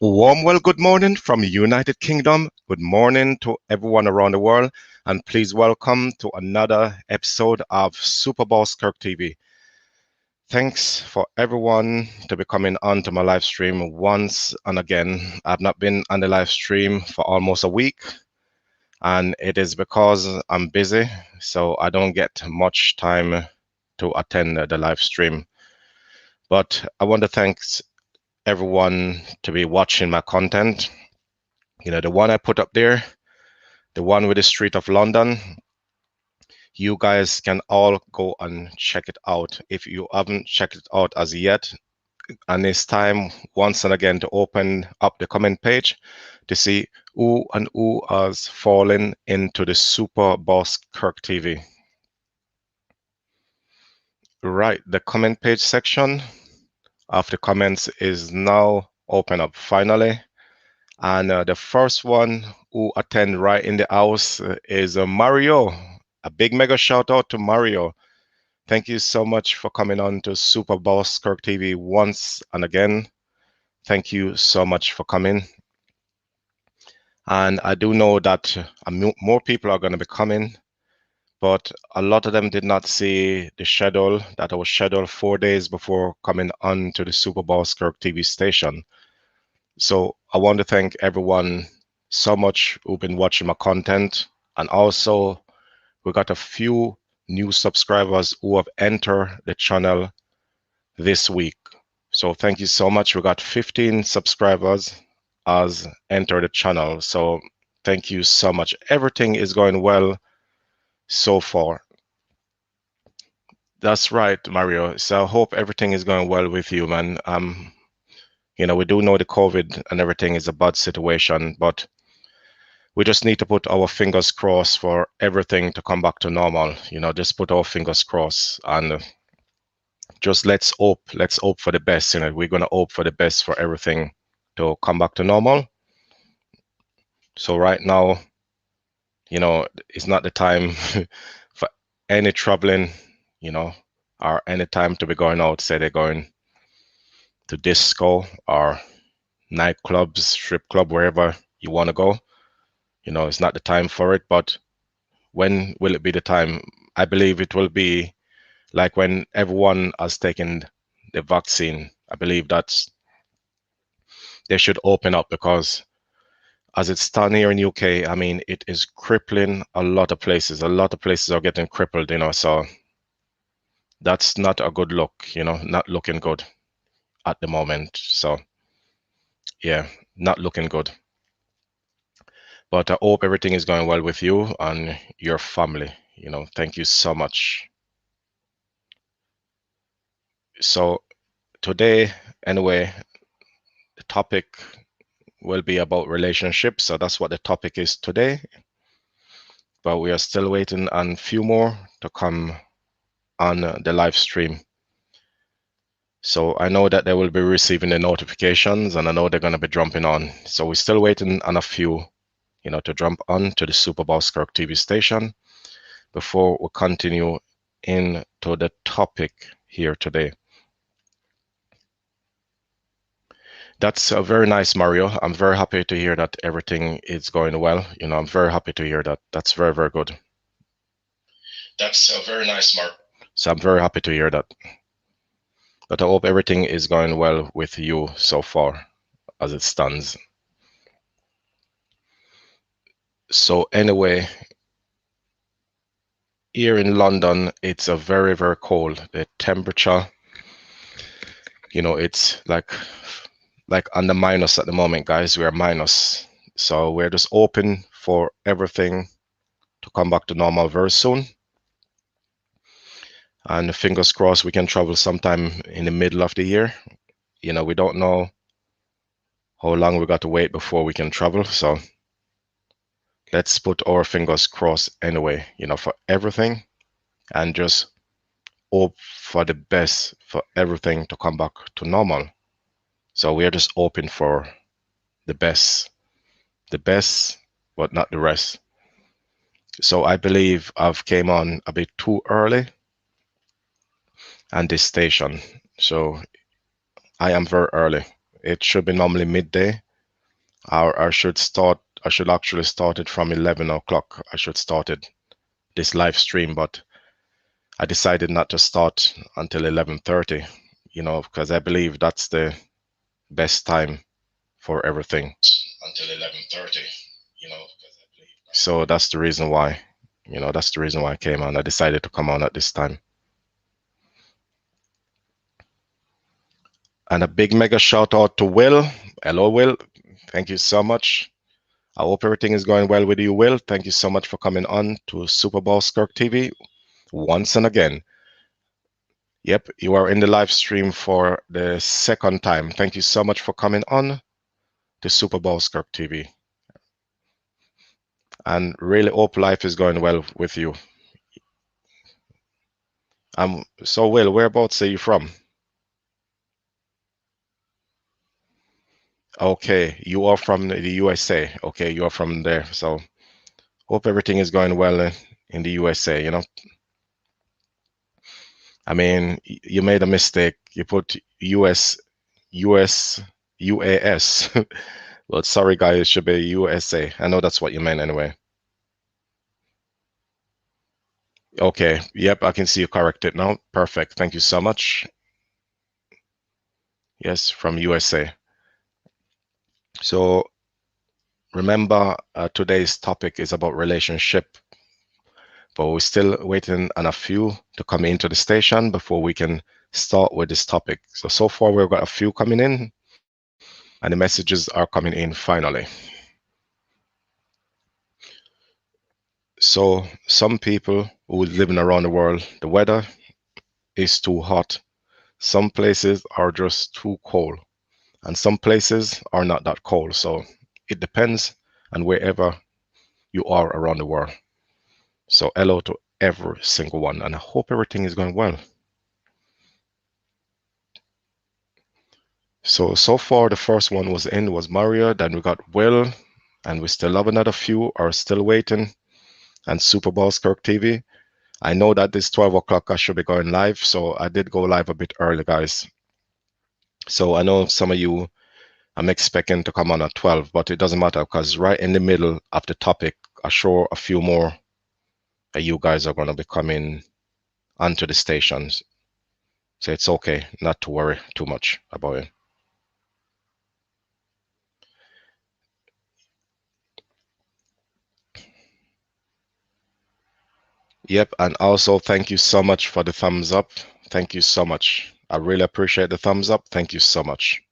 Good morning from United Kingdom. Good morning to everyone around the world, and please welcome to another episode of Super Boss Kirk TV. Thanks for everyone to be coming on to my live stream once and again. I've not been on the live stream for almost a week, and it is because I'm busy, so I don't get much time to attend the live stream. But I want to thank everyone to be watching my content. You know, the one I put up there, the one with the Street of London, you guys can all go and check it out if you haven't checked it out as yet. And it's time once and again to open up the comment page to see who and who has fallen into the Super Boss Kirk TV. Right, the comment page section of the comments is now open up finally. And the first one who attend right in the house is Mario. A big mega shout out to Mario. Thank you so much for coming on to Super Boss Kirk TV once and again. Thank you so much for coming. And I do know that more people are going to be coming, but a lot of them did not see the schedule that I was scheduled 4 days before coming on to the Super Boss Kirk TV station. So I want to thank everyone so much who've been watching my content. And also, we got a few new subscribers who have entered the channel this week. So thank you so much. We got 15 subscribers as entered the channel. So thank you so much. Everything is going well so far. That's right, Mario. So I hope everything is going well with you, man. You know, we do know the COVID and everything is a bad situation, but we just need to put our fingers crossed for everything to come back to normal. You know, just put our fingers crossed and just let's hope for the best. You know, we're gonna hope for the best for everything to come back to normal. So right now, you know, it's not the time for any troubling, you know, or any time to be going out. Say they're going to disco or nightclubs, strip club, wherever you want to go. You know, it's not the time for it. But when will it be the time? I believe it will be like when everyone has taken the vaccine. I believe that's they should open up, because as it's done here in UK, I mean, it is crippling a lot of places. A lot of places are getting crippled, you know, so that's not a good look, you know, not looking good at the moment. So yeah, not looking good. But I hope everything is going well with you and your family. You know, thank you so much. So today, anyway, the topic will be about relationships. So that's what the topic is today. But we are still waiting on a few more to come on the live stream. So I know that they will be receiving the notifications, and I know they're going to be jumping on. So we're still waiting on a few, you know, to jump on to the Super Boss Kirk TV station before we continue into the topic here today. That's very nice, Mario. I'm very happy to hear that everything is going well. You know, I'm very happy to hear that. That's very, very good. That's very nice, Mark. So I'm very happy to hear that. But I hope everything is going well with you so far as it stands. So anyway, here in London, it's a very, very cold. The temperature, you know, it's like on the minus at the moment, guys. We're minus. So we're just open for everything to come back to normal very soon. And fingers crossed we can travel sometime in the middle of the year. You know, we don't know how long we got to wait before we can travel. So let's put our fingers crossed anyway, you know, for everything, and just hope for the best for everything to come back to normal. So we're just hoping for the best, but not the rest. So I believe I've came on a bit too early and this station. So I am very early. It should be normally midday, I should actually start it from 11 o'clock. I should start it, this live stream, but I decided not to start until 11:30, because I believe that's the best time for everything. Until 11:30, so that's the reason why, I came on. I decided to come on at this time. And a big mega shout out to Will. Hello, Will. Thank you so much. I hope everything is going well with you, Will. Thank you so much for coming on to Super Bowl Skirk TV once and again. Yep, you are in the live stream for the second time. Thank you so much for coming on to Super Bowl Skirk TV. And really hope life is going well with you. So Will, whereabouts are you from? Okay, you are from the USA. Okay, you are from there. So hope everything is going well in the USA, I mean, you made a mistake. You put US, UAS. Well, sorry, guys, it should be USA. I know that's what you meant anyway. Okay, yep, I can see you corrected now. Perfect. Thank you so much. Yes, from USA. So remember, today's topic is about relationship, but we're still waiting on a few to come into the station before we can start with this topic. So far we've got a few coming in, and the messages are coming in finally. So some people who are living around the world, the weather is too hot. Some places are just too cold, and some places are not that cold. So it depends on wherever you are around the world. So hello to every single one, and I hope everything is going well. So far the first one was Mario, then we got Will, and we still have another few are still waiting, and Super Bowl Skirk TV. I know that this 12 o'clock I should be going live, so I did go live a bit early, guys. So I know some of you, I'm expecting to come on at 12, but it doesn't matter because right in the middle of the topic, I'm sure a few more of you guys are going to be coming onto the stations. So it's okay not to worry too much about it. Yep, and also thank you so much for the thumbs up. Thank you so much. I really appreciate the thumbs up. Thank you so much.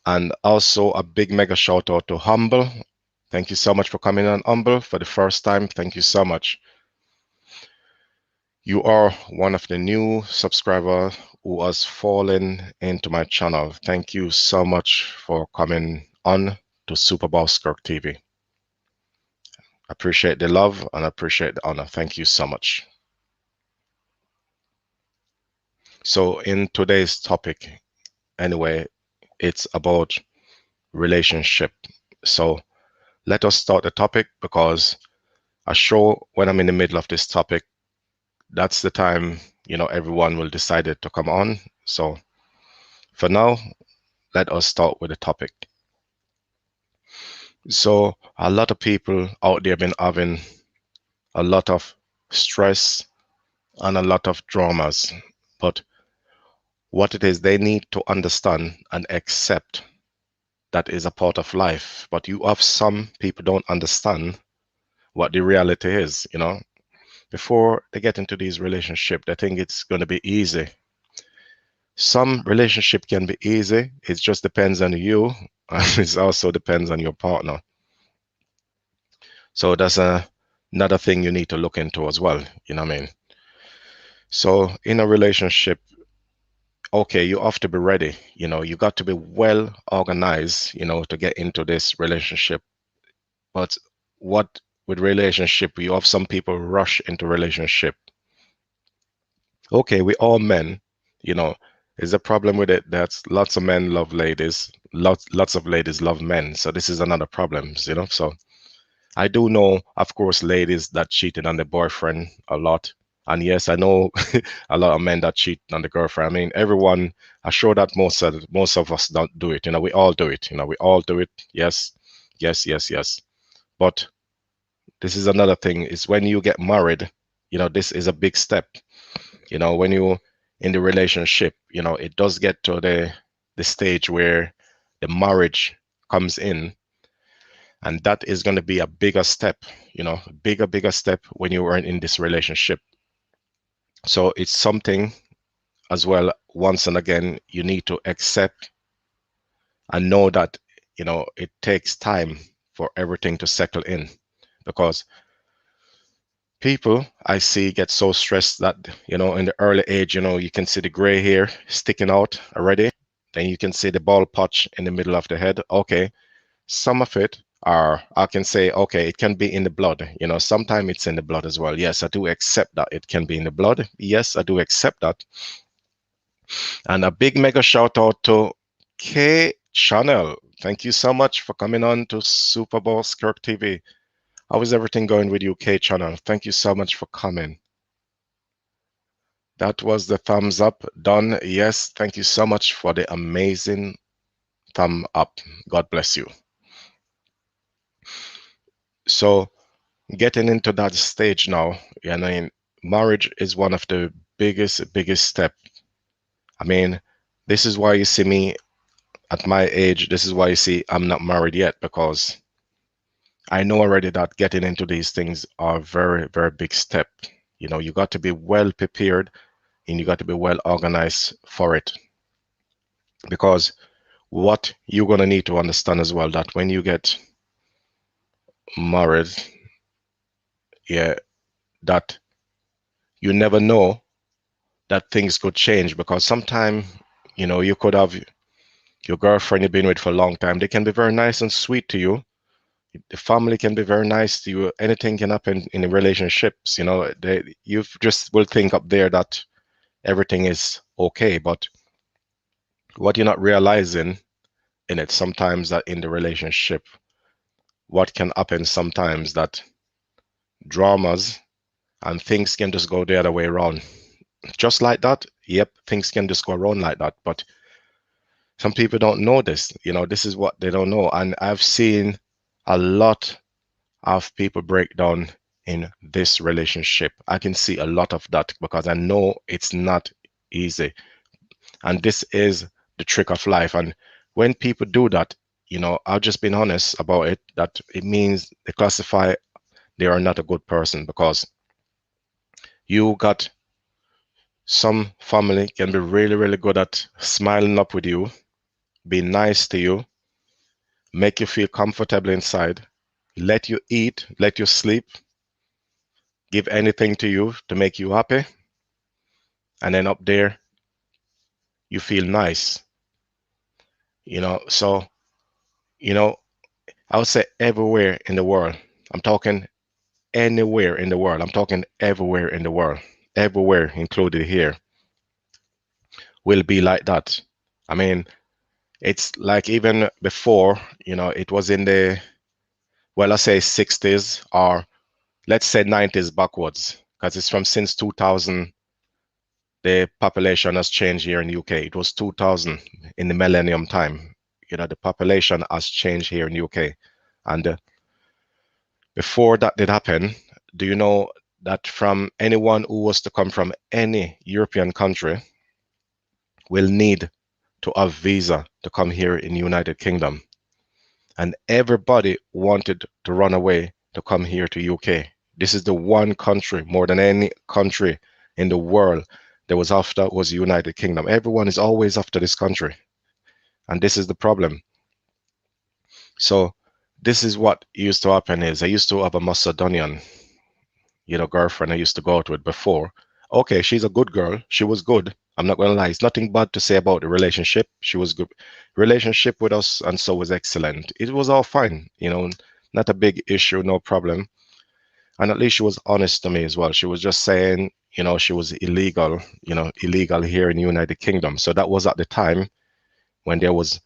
And also a big mega shout out to Humble. Thank you so much for coming on, Humble, for the first time. Thank you so much. You are one of the new subscribers who has fallen into my channel. Thank you so much for coming on to Super Bowl Skirk TV. Appreciate the love and appreciate the honor. Thank you so much. So in today's topic, anyway, it's about relationship. So let us start the topic, because I'm sure when I'm in the middle of this topic, that's the time, everyone will decide to come on. So for now, let us start with the topic. So a lot of people out there have been having a lot of stress and a lot of dramas, but what it is, they need to understand and accept that is a part of life. But you have some people don't understand what the reality is, before they get into these relationships, they think it's going to be easy. Some relationship can be easy. It just depends on you, and it also depends on your partner. So that's another thing you need to look into as well. You know what I mean? So in a relationship, okay, you have to be ready. You got to be well organized, to get into this relationship. But what with relationship, you have some people rush into relationship. Okay, we all men, is a problem with it that lots of men love ladies, lots of ladies love men. So this is another problem, So I do know, of course, ladies that cheated on their boyfriend a lot. And yes, I know a lot of men that cheat on the girlfriend. I mean, everyone. I'm sure that most of us don't do it. We all do it. We all do it. Yes, yes, yes, yes. But this is another thing. Is when you get married. This is a big step. When you in the relationship. It does get to the stage where the marriage comes in, and that is going to be a bigger step. Bigger step when you are in this relationship. So it's something as well, once and again, you need to accept and know that it takes time for everything to settle in, because people I see get so stressed that in the early age, you can see the gray hair sticking out already, then you can see the bald patch in the middle of the head. Okay, some of it are, I can say, okay, it can be in the blood. Sometimes it's in the blood as well. Yes, I do accept that it can be in the blood. Yes, I do accept that. And a big mega shout out to K Channel. Thank you so much for coming on to Super Bowl Kirk TV. How is everything going with you, K Channel? Thank you so much for coming. That was the thumbs up done. Yes, thank you so much for the amazing thumb up. God bless you. So, getting into that stage now, marriage is one of the biggest step. I mean, this is why you see me at my age. This is why you see I'm not married yet, because I know already that getting into these things are very, very big step. You got to be well prepared and you got to be well organized for it. Because what you're going to need to understand as well, that when you get married, yeah, that you never know that things could change, because sometimes, you could have your girlfriend you've been with for a long time. They can be very nice and sweet to you. The family can be very nice to you. Anything can happen in the relationships. You just will think up there that everything is okay, but what you're not realizing in it sometimes, that in the relationship, what can happen sometimes, that dramas and things can just go the other way around. Just like that. Yep, things can just go around like that. But some people don't know this. This is what they don't know. And I've seen a lot of people break down in this relationship. I can see a lot of that because I know it's not easy. And this is the trick of life. And when people do that, I've just been honest about it, that it means they classify they are not a good person, because you got some family can be really, really good at smiling up with you, be nice to you, make you feel comfortable inside, let you eat, let you sleep, give anything to you to make you happy. And then up there, you feel nice. So, I would say everywhere in the world, I'm talking anywhere in the world, I'm talking everywhere in the world, everywhere included here, will be like that. I mean, it's like even before, it was in the, well, let's say 60s, or let's say 90s backwards, because it's from since 2000, the population has changed here in the UK. It was 2000 in the millennium time. The population has changed here in the UK. And before that did happen, do you know that from anyone who was to come from any European country will need to have visa to come here in the United Kingdom? And everybody wanted to run away to come here to UK. This is the one country, more than any country in the world, that was after was the United Kingdom. Everyone is always after this country. And this is the problem. So this is what used to happen is I used to have a Macedonian, girlfriend I used to go out with before. Okay, she's a good girl. She was good. I'm not gonna lie. It's nothing bad to say about the relationship. She was good. Relationship with us and so was excellent. It was all fine, not a big issue, no problem. And at least she was honest to me as well. She was just saying, she was illegal here in the United Kingdom. So that was at the time when there was,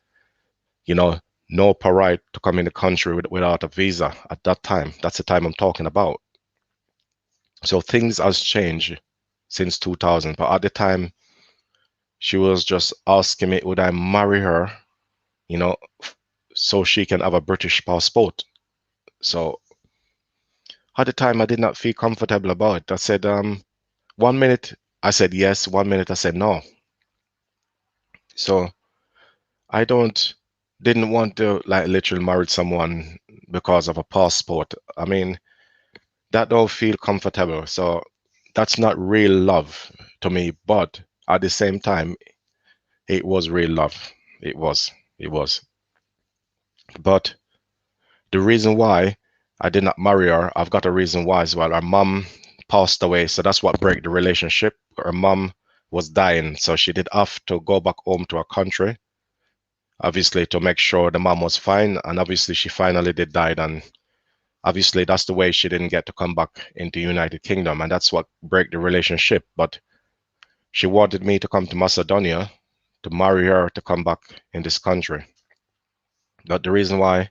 no right to come in the country without a visa at that time. That's the time I'm talking about. So things has changed. since 2000. But at the time, she was just asking me, would I marry her, you know, so she can have a British passport. So at the time, I did not feel comfortable about it. I said, 1 minute I said yes, 1 minute I said no. So I didn't want to like literally marry someone because of a passport. I mean, that don't feel comfortable. So that's not real love to me. But at the same time, it was real love. It was. It was. But the reason why I did not marry her, I've got a reason why as well. Her mom passed away, so that's what broke the relationship. Her mom was dying, so she did have to go back home to her country, obviously to make sure the mom was fine. And obviously she finally did die, and obviously that's the way she didn't get to come back into United Kingdom, and that's what broke the relationship. But she wanted me to come to Macedonia to marry her to come back in this country. But the reason why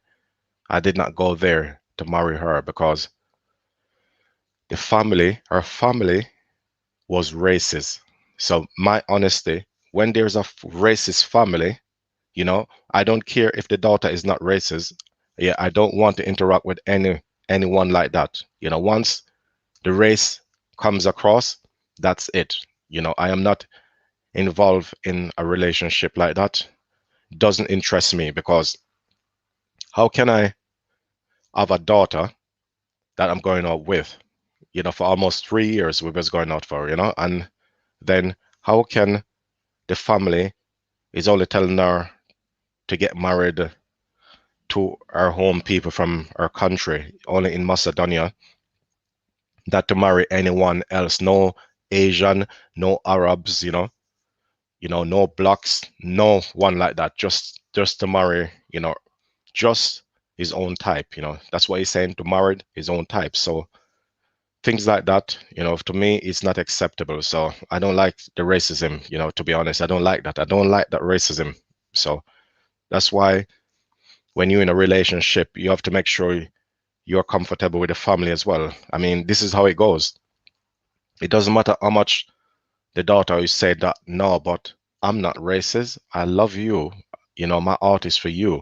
I did not go there to marry her, because her family was racist. So my honesty, when there's a racist family, I don't care if the daughter is not racist. Yeah, I don't want to interact with anyone like that. Once the race comes across, that's it. I am not involved in a relationship like that. Doesn't interest me, because how can I have a daughter that I'm going out with? For almost 3 years we was going out for, and then how can the family is only telling her to get married to our home people from our country, only in Macedonia, not to marry anyone else, no Asian, no Arabs, no blacks, no one like that, just to marry, just his own type, that's what he's saying, to marry his own type. So things like that, to me, it's not acceptable. So I don't like the racism, to be honest. I don't like that. I don't like that racism. So that's why when you're in a relationship, you have to make sure you're comfortable with the family as well. I mean, this is how it goes. It doesn't matter how much the daughter is said that, no, but I'm not racist. I love you. My heart is for you.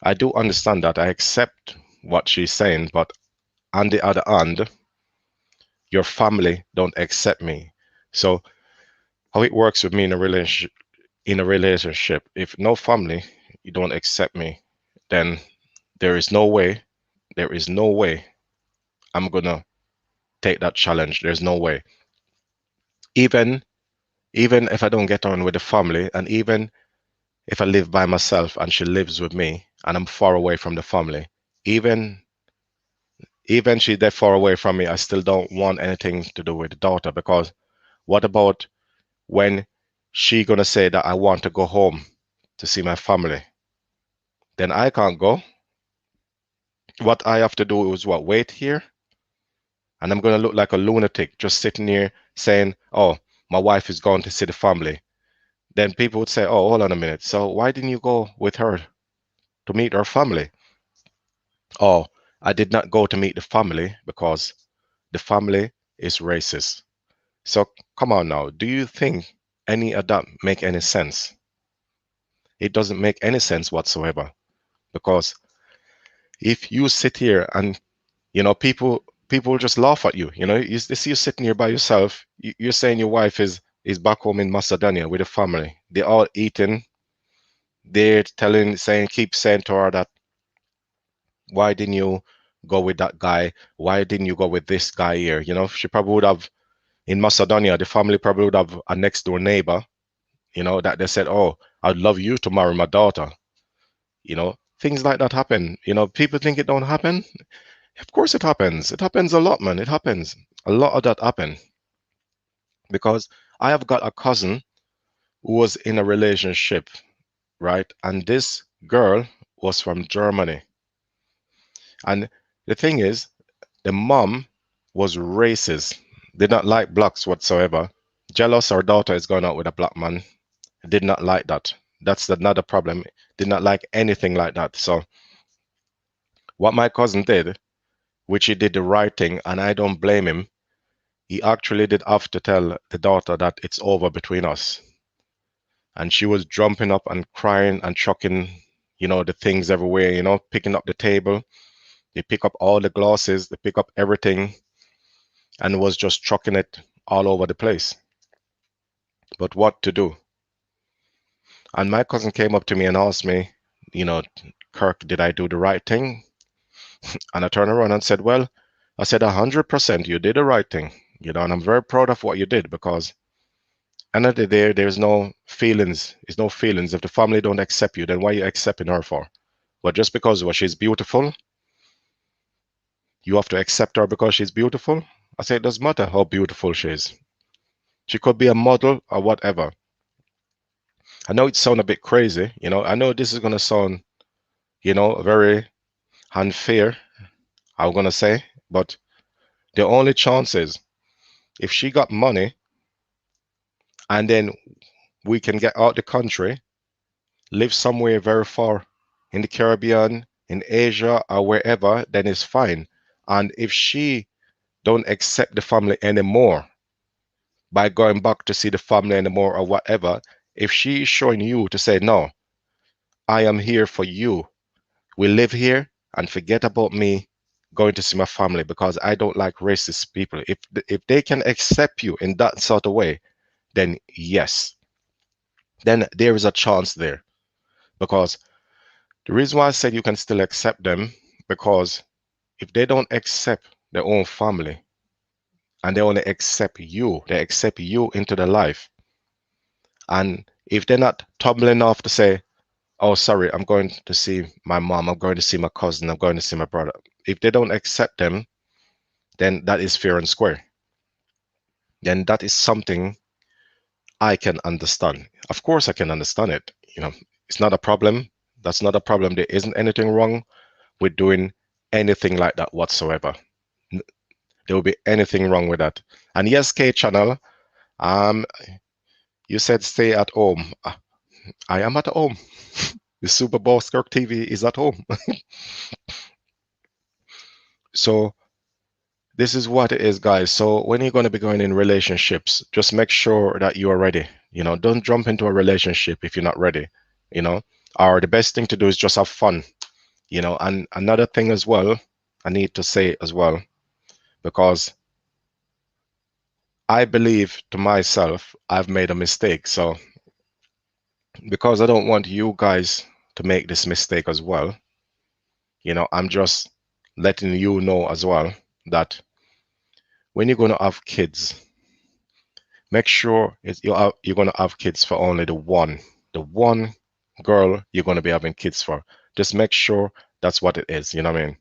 I do understand that. I accept what she's saying, but on the other hand, your family don't accept me. So how it works with me in a relationship, if no family, you don't accept me, then there is no way, I'm gonna take that challenge. There's no way. Even even if I don't get on with the family, and even if I live by myself and she lives with me and I'm far away from the family, even even she's that far away from me, I still don't want anything to do with the daughter, because what about when she gonna say that I want to go home to see my family? Then I can't go. What I have to do is what? Wait here? And I'm gonna look like a lunatic just sitting here saying, oh, my wife is going to see the family. Then people would say, oh, hold on a minute. So why didn't you go with her to meet her family? Oh, I did not go to meet the family because the family is racist. So come on now. Do you think any of that make any sense? It doesn't make any sense whatsoever, because if you sit here and people just laugh at you. They see you sitting here by yourself. You're saying your wife is back home in Macedonia with the family. They're all eating. They're keep saying to her that, why didn't you go with that guy? Why didn't you go with this guy here? She probably would have, in Macedonia, the family probably would have a next door neighbor, that they said, oh, I'd love you to marry my daughter. Things like that happen. People think it don't happen. Of course it happens. It happens a lot, man. It happens. A lot of that happen. Because I have got a cousin who was in a relationship, right? And this girl was from Germany. And the thing is, the mom was racist, did not like blacks whatsoever. Jealous her daughter is going out with a black man. Did not like that. That's another problem. Did not like anything like that. So what my cousin did, which he did the right thing, and I don't blame him, he actually did have to tell the daughter that it's over between us. And she was jumping up and crying and chucking, the things everywhere, picking up the table. They pick up all the glasses, they pick up everything, and was just chucking it all over the place. But what to do? And my cousin came up to me and asked me, you know, Kirk, did I do the right thing? And I turned around and said, well, I said 100% you did the right thing, and I'm very proud of what you did because end of the day, there's no feelings. There's no feelings. If the family don't accept you, then why are you accepting her for? But just because she's beautiful, you have to accept her because she's beautiful? I say it doesn't matter how beautiful she is. She could be a model or whatever. I know it sounds a bit crazy, I know this is gonna sound, very unfair, I'm gonna say, but the only chance is if she got money and then we can get out the country, live somewhere very far in the Caribbean, in Asia, or wherever, then it's fine. And if she don't accept the family anymore by going back to see the family anymore or whatever, if she is showing you to say, no, I am here for you. We live here and forget about me going to see my family because I don't like racist people. If they can accept you in that sort of way, then yes, then there is a chance there. Because the reason why I said you can still accept them, because if they don't accept their own family and they only accept you, they accept you into their life. And if they're not tumbling off to say, oh, sorry, I'm going to see my mom, I'm going to see my cousin, I'm going to see my brother. If they don't accept them, then that is fair and square. Then that is something I can understand. Of course, I can understand it. It's not a problem. That's not a problem. There isn't anything wrong with doing anything like that whatsoever. There will be anything wrong with that. And yes, K channel, um, you said stay at home. I am at home. The Super Bowl Skirk TV is at home. So this is what it is, guys. So when you're going to be going in relationships, just make sure that you are ready. Don't jump into a relationship if you're not ready. Or the best thing to do is just have fun. And another thing as well, I need to say as well, because I believe to myself I've made a mistake. So because I don't want you guys to make this mistake as well, I'm just letting you know as well that when you're going to have kids, make sure you're going to have kids for only the one girl you're going to be having kids for. Just make sure that's what it is, you know what I mean?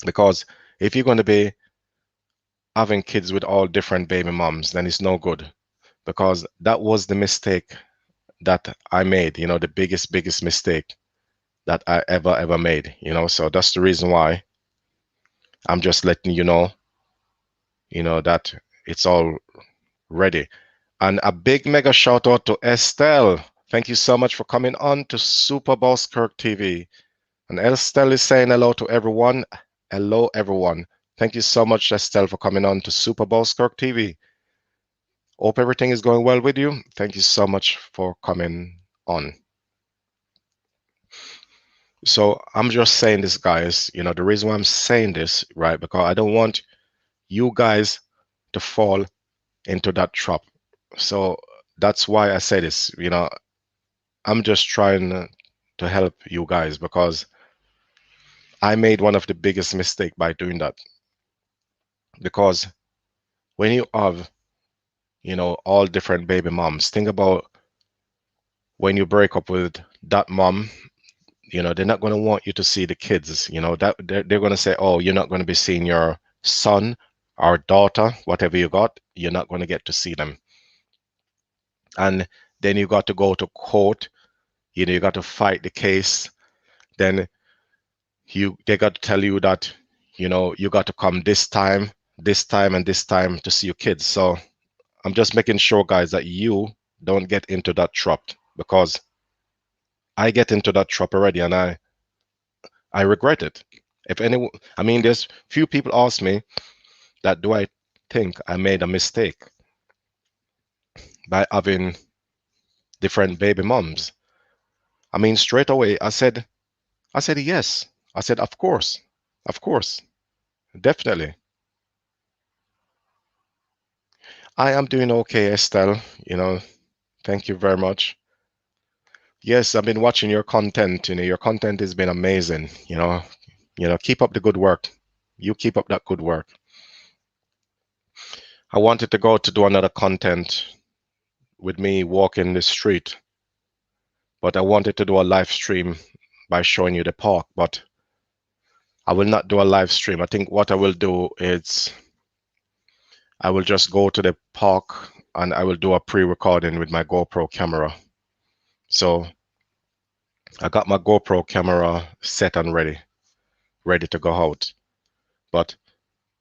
Because if you're going to be having kids with all different baby moms, then it's no good. Because that was the mistake that I made, the biggest mistake that I ever made, so that's the reason why I'm just letting that it's all ready. And a big mega shout out to Estelle. Thank you so much for coming on to Super Boss Kirk TV. And Estelle is saying hello to everyone. Hello, everyone. Thank you so much, Estelle, for coming on to Super Boss Kirk TV. Hope everything is going well with you. Thank you so much for coming on. So I'm just saying this, guys, the reason why I'm saying this, right, because I don't want you guys to fall into that trap. So that's why I say this, I'm just trying to help you guys because I made one of the biggest mistake by doing that. Because when you have, all different baby moms, think about when you break up with that mom, they're not going to want you to see the kids, that they're going to say, oh, you're not going to be seeing your son or daughter, whatever you got, you're not going to get to see them. And then you got to go to court, you got to fight the case. Then they got to tell you that, you got to come this time, and this time to see your kids. So I'm just making sure, guys, that you don't get into that trap, because I get into that trap already and I regret it. If anyone, I mean, there's few people ask me that, do I think I made a mistake by having different baby moms. I mean, straight away, I said yes. I said, of course, definitely. I am doing okay, Estelle. Thank you very much. Yes, I've been watching your content. Your content has been amazing. Keep up the good work. You keep up that good work. I wanted to go to do another content with me walking the street, but I wanted to do a live stream by showing you the park, but I will not do a live stream. I think what I will do is I will just go to the park and I will do a pre-recording with my GoPro camera. So I got my GoPro camera set and ready to go out. But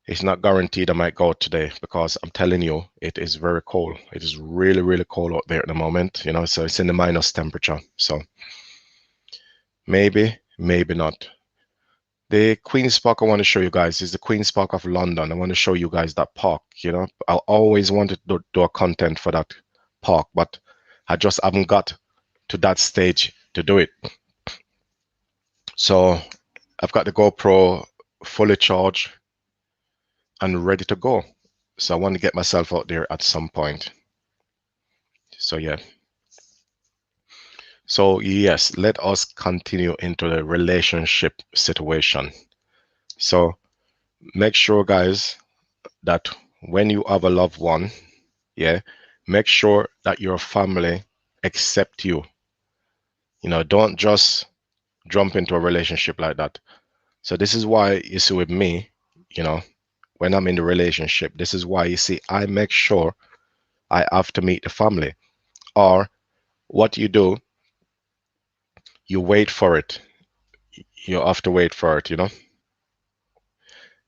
it's not guaranteed I might go out today because I'm telling you, it is very cold. It is really, really cold out there at the moment, so it's in the minus temperature. So maybe, maybe not. The Queen's Park I want to show you guys is the Queen's Park of London. I want to show you guys that park, I always wanted to do a content for that park, but I just haven't got to that stage to do it. So I've got the GoPro fully charged and ready to go. So I want to get myself out there at some point. So yeah. So yes, let us continue into the relationship situation. So make sure, guys, that when you have a loved one, yeah, make sure that your family accept you. Don't just jump into a relationship like that. So this is why you see with me, when I'm in the relationship, this is why you see I make sure I have to meet the family. Or what you do, you wait for it. You have to wait for it,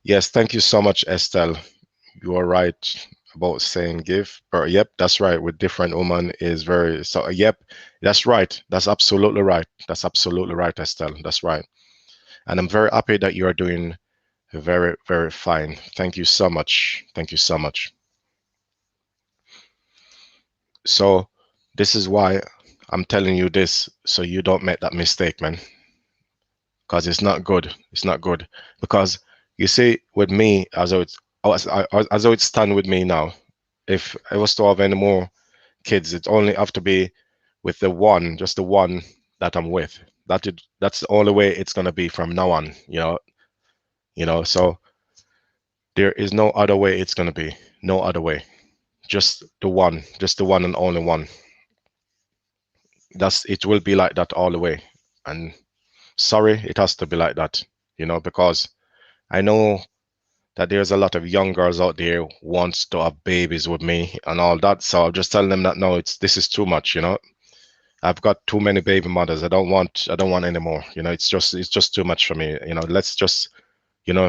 Yes, thank you so much, Estelle. You are right about saying give. But yep, that's right. With different women is very so. Yep, that's right. That's absolutely right. That's absolutely right, Estelle. That's right. And I'm very happy that you are doing very, very fine. Thank you so much. Thank you so much. So this is why I'm telling you this, so you don't make that mistake, man. Because it's not good. It's not good. Because you see, with me, as I would stand with me now, if I was to have any more kids, it only have to be with the one, just the one that I'm with. That's the only way it's gonna be from now on. So there is no other way it's gonna be. No other way. Just the one and only one. It will be like that all the way. And sorry, it has to be like that, because I know that there's a lot of young girls out there wants to have babies with me and all that. So I'm just telling them that no, this is too much, I've got too many baby mothers. I don't want any more. It's just too much for me. Let's just,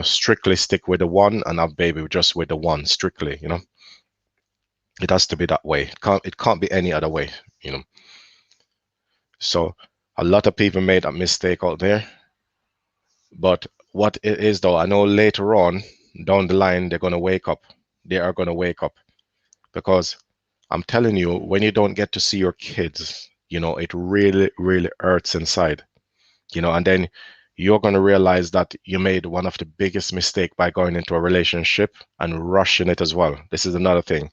strictly stick with the one and have baby just with the one, strictly, It has to be that way. It can't be any other way, So a lot of people made that mistake out there. But what it is though, I know later on down the line they're gonna wake up. They are gonna wake up. Because I'm telling you, when you don't get to see your kids, it really, really hurts inside. And then you're going to realize that you made one of the biggest mistake by going into a relationship and rushing it as well. This is another thing.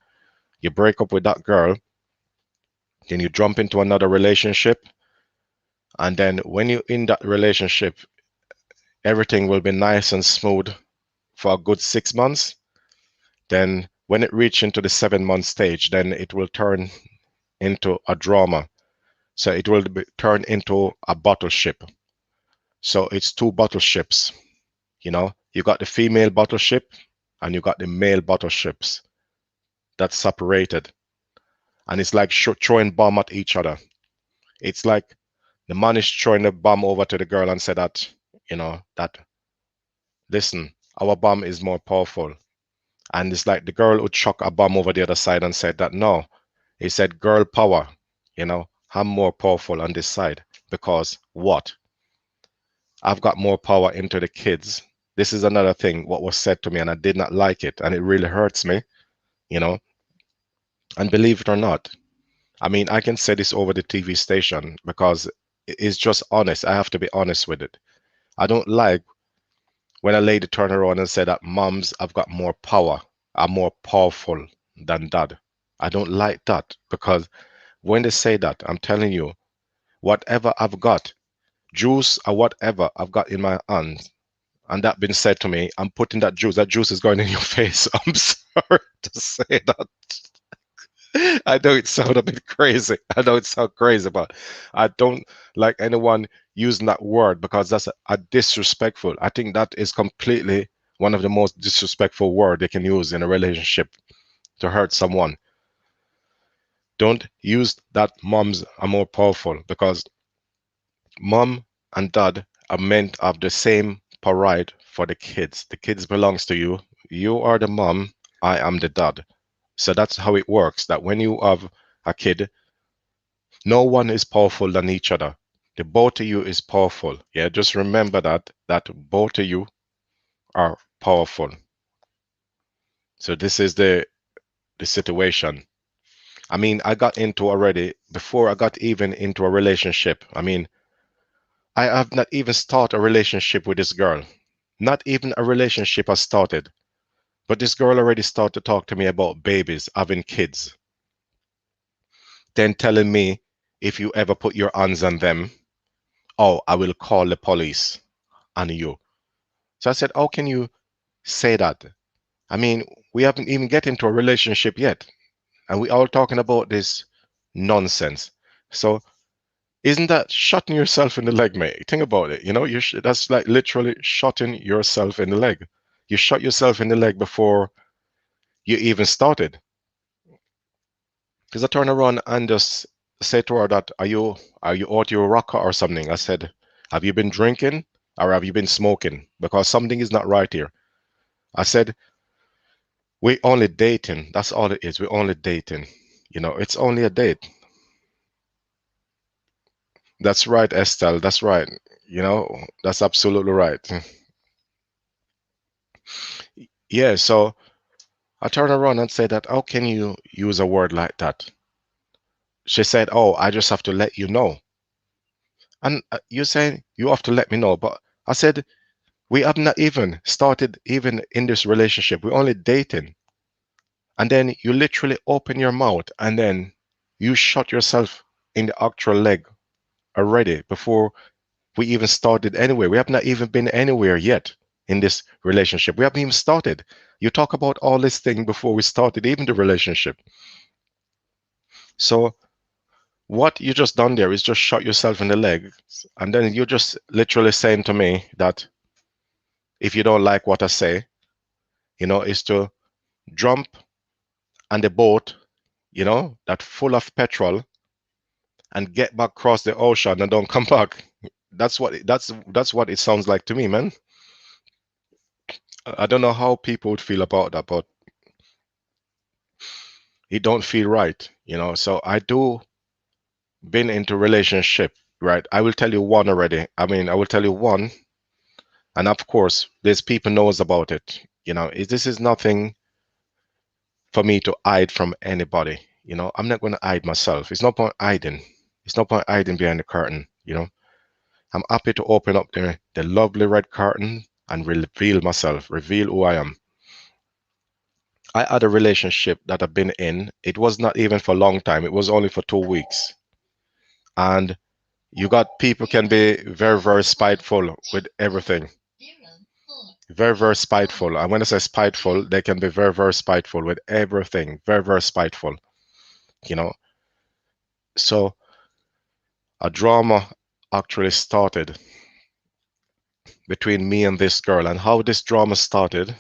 You break up with that girl, then you jump into another relationship, and then when you're in that relationship, everything will be nice and smooth for a good 6 months. Then when it reaches into the 7 month stage, then it will turn into a drama. So it will turn into a battleship. So it's two battleships. You got the female battleship and you got the male battleships that's separated. And it's like throwing bomb at each other. It's like the man is throwing the bomb over to the girl and said that, that, listen, our bomb is more powerful. And it's like the girl would chuck a bomb over the other side and said that, no, he said, girl power, I'm more powerful on this side because what? I've got more power into the kids this is another thing what was said to me, and I did not like it, and it really hurts me, you know. And believe it or not, I mean, I can say this over the TV station because it's just honest. I have to be honest with it. I don't like when a lady turn around and say that moms have got more power, are more powerful than dad. I don't like that because when they say that, I'm telling you, whatever I've got, juice or whatever I've got in my hands, and that been said to me, I'm putting that juice is going in your face. I'm sorry to say that. I know it sounds a bit crazy. I know it sounds crazy, but I don't like anyone using that word because that's a disrespectful. I think that is completely one of the most disrespectful word they can use in a relationship to hurt someone. Don't use that moms are more powerful because mom and dad are meant to have the same right for the kids. The kids belongs to you. You are the mom. I am the dad. So that's how it works. That when you have a kid, no one is powerful than each other. The both of you is powerful. Yeah, just remember that both of you are powerful. So this is the situation. I mean, I got into already before I got even into a relationship. I mean, I have not even started a relationship with this girl. Not even a relationship has started. But this girl already started to talk to me about babies, having kids. Then telling me if you ever put your hands on them, oh, I will call the police on you. So I said, how can you say that? I mean, we haven't even get into a relationship yet. And we all talking about this nonsense. So isn't that shooting yourself in the leg, mate? Think about it. You know, that's like literally shooting yourself in the leg. You shot yourself in the leg before you even started. Because I turned around and just said to her that, are you out your rocker or something? I said, have you been drinking or have you been smoking? Because something is not right here. I said, we only dating. That's all it is. We're only dating. You know, it's only a date. That's right, Estelle. That's right. You know, that's absolutely right. Yeah, so I turned around and said that, how can you use a word like that? She said, oh, I just have to let you know. And you saying you have to let me know. But I said, we have not even started even in this relationship. We're only dating. And then you literally open your mouth and then you shot yourself in the actual leg already before we even started anyway. We have not even been anywhere yet in this relationship. We haven't even started. You talk about all this thing before we started even the relationship. So what you just done there is just shot yourself in the leg. And then you're just literally saying to me that if you don't like what I say, you know, is to jump on the boat, you know, that full of petrol and get back across the ocean and don't come back. That's what it sounds like to me, man. I don't know how people would feel about that, but it don't feel right, you know. So I do been into relationship, right? I will tell you one already. I mean, I will tell you one, and of course, there's people knows about it. You know, this is nothing for me to hide from anybody. You know, I'm not going to hide myself. It's no point hiding. It's no point hiding behind the curtain. You know, I'm happy to open up the lovely red curtain and reveal myself, reveal who I am. I had a relationship that I've been in. It was not even for a long time. It was only for 2 weeks. And you got people can be very, very spiteful with everything. Very, very spiteful. And when I say spiteful, they can be very, very spiteful with everything. Very, very spiteful. You know. So a drama actually started between me and this girl. And how this drama started,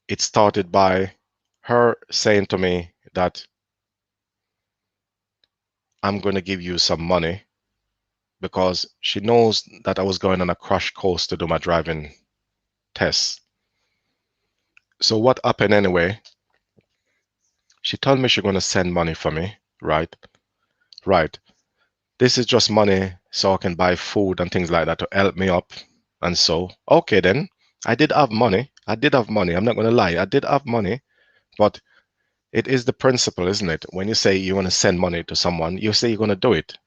it started by her saying to me that I'm going to give you some money because she knows that I was going on a crash course to do my driving test. So what happened anyway? She told me she's going to send money for me, right? Right. This is just money so I can buy food and things like that to help me up. And so, okay then. I did have money. I did have money. I'm not going to lie. I did have money, but it is the principle, isn't it? When you say you want to send money to someone, you say you're going to do it.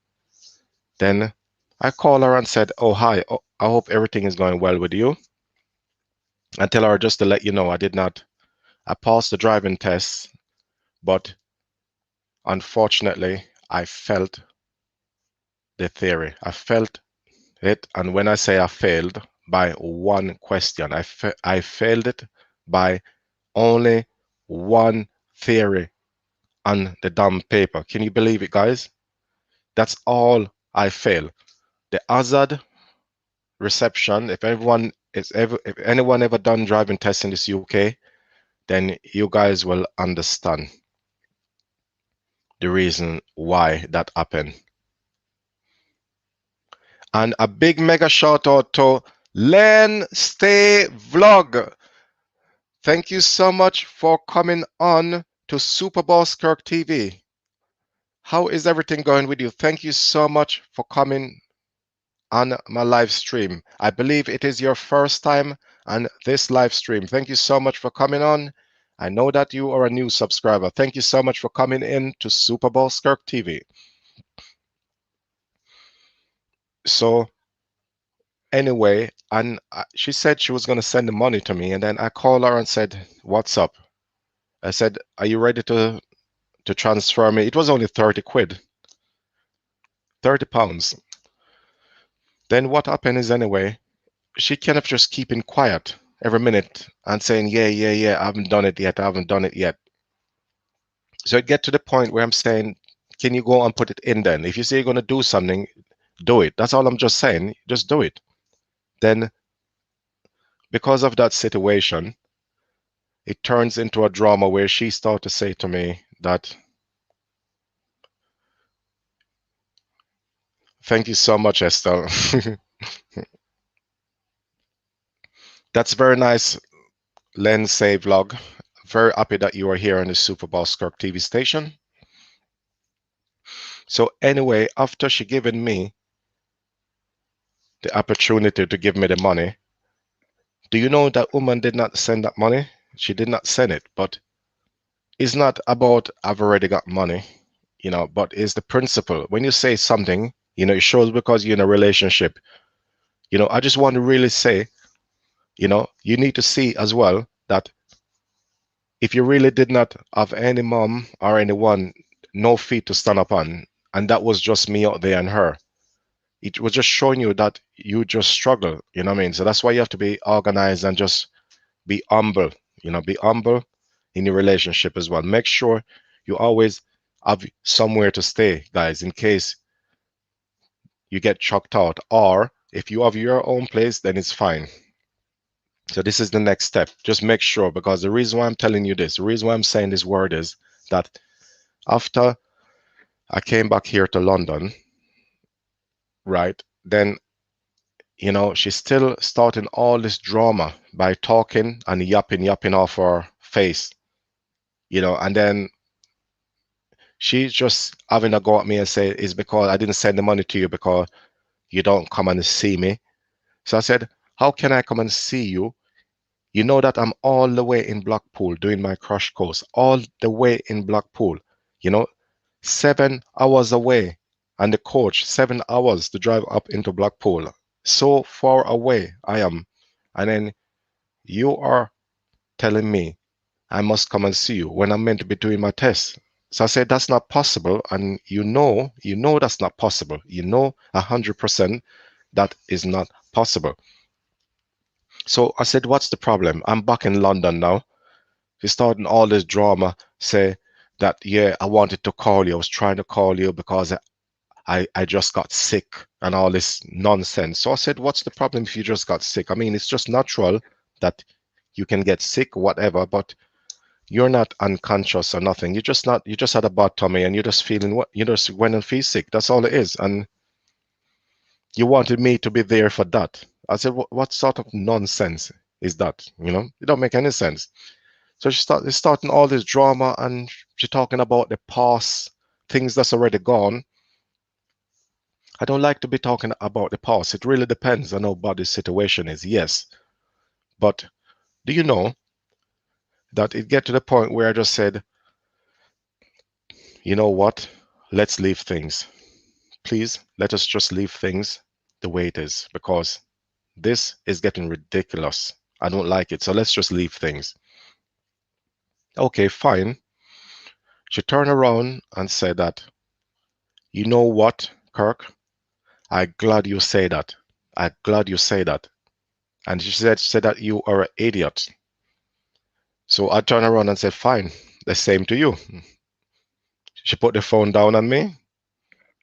Then I call her and said, "Oh, hi. Oh, I hope everything is going well with you." I tell her just to let you know I passed the driving test, but unfortunately, I felt the theory. I felt it. And when I say I failed by one question, I failed it by only one theory on the damn paper. Can you believe it, guys? That's all I failed. The hazard reception, if anyone ever done driving tests in this UK, then you guys will understand the reason why that happened. And a big mega shout out to Len Stay Vlog. Thank you so much for coming on to Super Boss Kirk TV. How is everything going with you? Thank you so much for coming on my live stream. I believe it is your first time on this live stream. Thank you so much for coming on. I know that you are a new subscriber. Thank you so much for coming in to Super Boss Kirk TV. So anyway, and she said she was going to send the money to me, and then I called her and said, "What's up?" I said, "Are you ready to transfer me?" It was only 30 quid, 30 pounds. Then what happened is, anyway, she kind of just keeping quiet every minute and saying, yeah, I haven't done it yet, I haven't done it yet. So it get to the point where I'm saying, can you go and put it in then? If you say you're going to do something, do it. That's all I'm just saying. Just do it. Then, because of that situation, it turns into a drama where she started to say to me that, thank you so much, Estelle. That's very nice, Len Say Vlog. Very happy that you are here on the Super Boss Kirk TV station. So anyway, after she given me the opportunity to give me the money, do you know that woman did not send that money? She did not send it, but it's not about I've already got money, but it's the principle. When you say something, it shows because you're in a relationship. I just want to really say, you need to see as well that if you really did not have any mom or anyone, no feet to stand up on, and that was just me out there and her, it was just showing you that you just struggle, you know what I mean? So that's why you have to be organized and just be humble, be humble in your relationship as well. Make sure you always have somewhere to stay, guys, in case you get chucked out. Or if you have your own place, then it's fine. So this is the next step. Just make sure, because the reason why I'm telling you this, the reason why I'm saying this word is that after I came back here to London, right, then she's still starting all this drama by talking and yapping off her face, and then she's just having a go at me and say, it's because I didn't send the money to you because you don't come and see me. So I said, how can I come and see you? You know that I'm all the way in Blackpool doing my crash course, all the way in Blackpool, 7 hours away, and the coach, 7 hours to drive up into Blackpool. So far away I am. And then you are telling me I must come and see you when I'm meant to be doing my test. So I said, that's not possible. And you know that's not possible. 100% that is not possible. So I said, what's the problem? I'm back in London now. He's starting all this drama, say that, yeah, I wanted to call you. I was trying to call you because I just got sick and all this nonsense. So I said, what's the problem if you just got sick? I mean, it's just natural that you can get sick, whatever, but you're not unconscious or nothing. You just had a bad tummy and you're just feeling what you just went and feel sick. That's all it is. And you wanted me to be there for that. I said, what sort of nonsense is that? It don't make any sense. So she's starting all this drama and she's talking about the past, things that's already gone. I don't like to be talking about the past. It really depends on how bad the situation is, yes. But do you know that it get to the point where I just said, you know what? Let's leave things. Please, let us just leave things the way it is because this is getting ridiculous. I don't like it. So let's just leave things. Okay, fine. She turned around and said that, you know what, Kirk? I'm glad you say that. I'm glad you say that. And she said that you are an idiot. So I turned around and said, fine, the same to you. She put the phone down on me.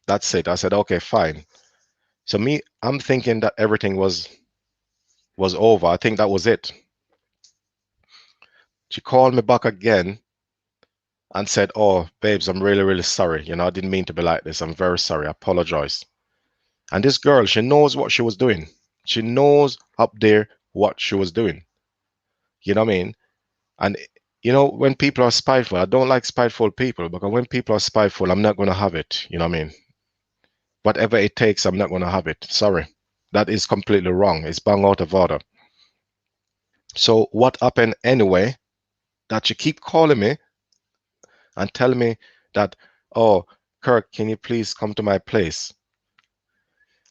That's it. I said, okay, fine. So me, I'm thinking that everything was over. I think that was it. She called me back again and said, oh, babes, I'm really, really sorry. You know, I didn't mean to be like this. I'm very sorry. I apologize. And this girl, she knows what she was doing. She knows up there what she was doing. You know what I mean? And you know, when people are spiteful, I don't like spiteful people because when people are spiteful, I'm not going to have it. You know what I mean? Whatever it takes, I'm not going to have it. Sorry. That is completely wrong. It's bang out of order. So what happened anyway? That you keep calling me and telling me that, oh, Kirk, can you please come to my place?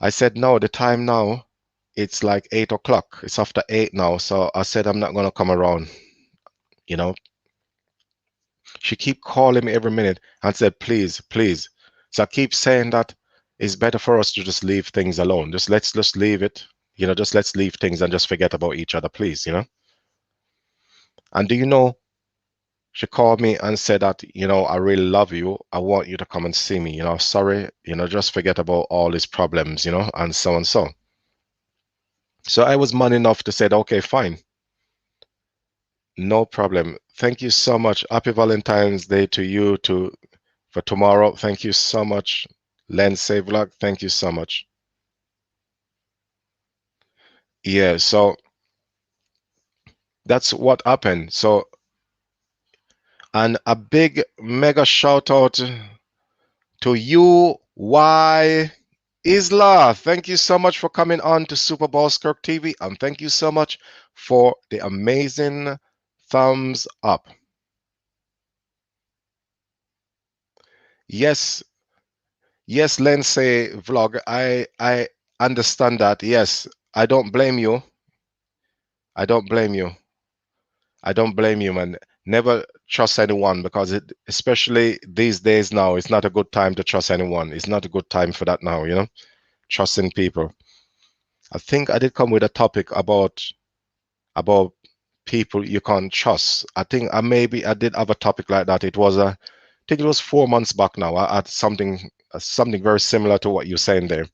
I said, no, the time now, it's like 8 o'clock. It's after 8 now. So I said, I'm not going to come around. You know, she keep calling me every minute and said, please, please. So I keep saying that it's better for us to just leave things alone. Let's just leave it. You know, just let's leave things and just forget about each other, please, you know? And do you know, she called me and said that, you know, I really love you. I want you to come and see me, you know, sorry, you know, just forget about all these problems, you know, and so and so. So I was man enough to say, okay, fine. No problem. Thank you so much. Happy Valentine's Day to you too for tomorrow. Thank you so much. Lensay Vlog, thank you so much. Yeah, so that's what happened. So, and a big mega shout out to you, Y Isla. Thank you so much for coming on to Super Bowl Skirk TV, and thank you so much for the amazing thumbs up. Yes, yes, Lensay Vlog. I understand that. Yes, I don't blame you. I don't blame you. I don't blame you, man. Never trust anyone because especially these days now, it's not a good time to trust anyone. It's not a good time for that now, you know, trusting people. I think I did come with a topic about people you can't trust. I think I did have a topic like that. It was I think it was 4 months back now. I had something very similar to what you're saying there.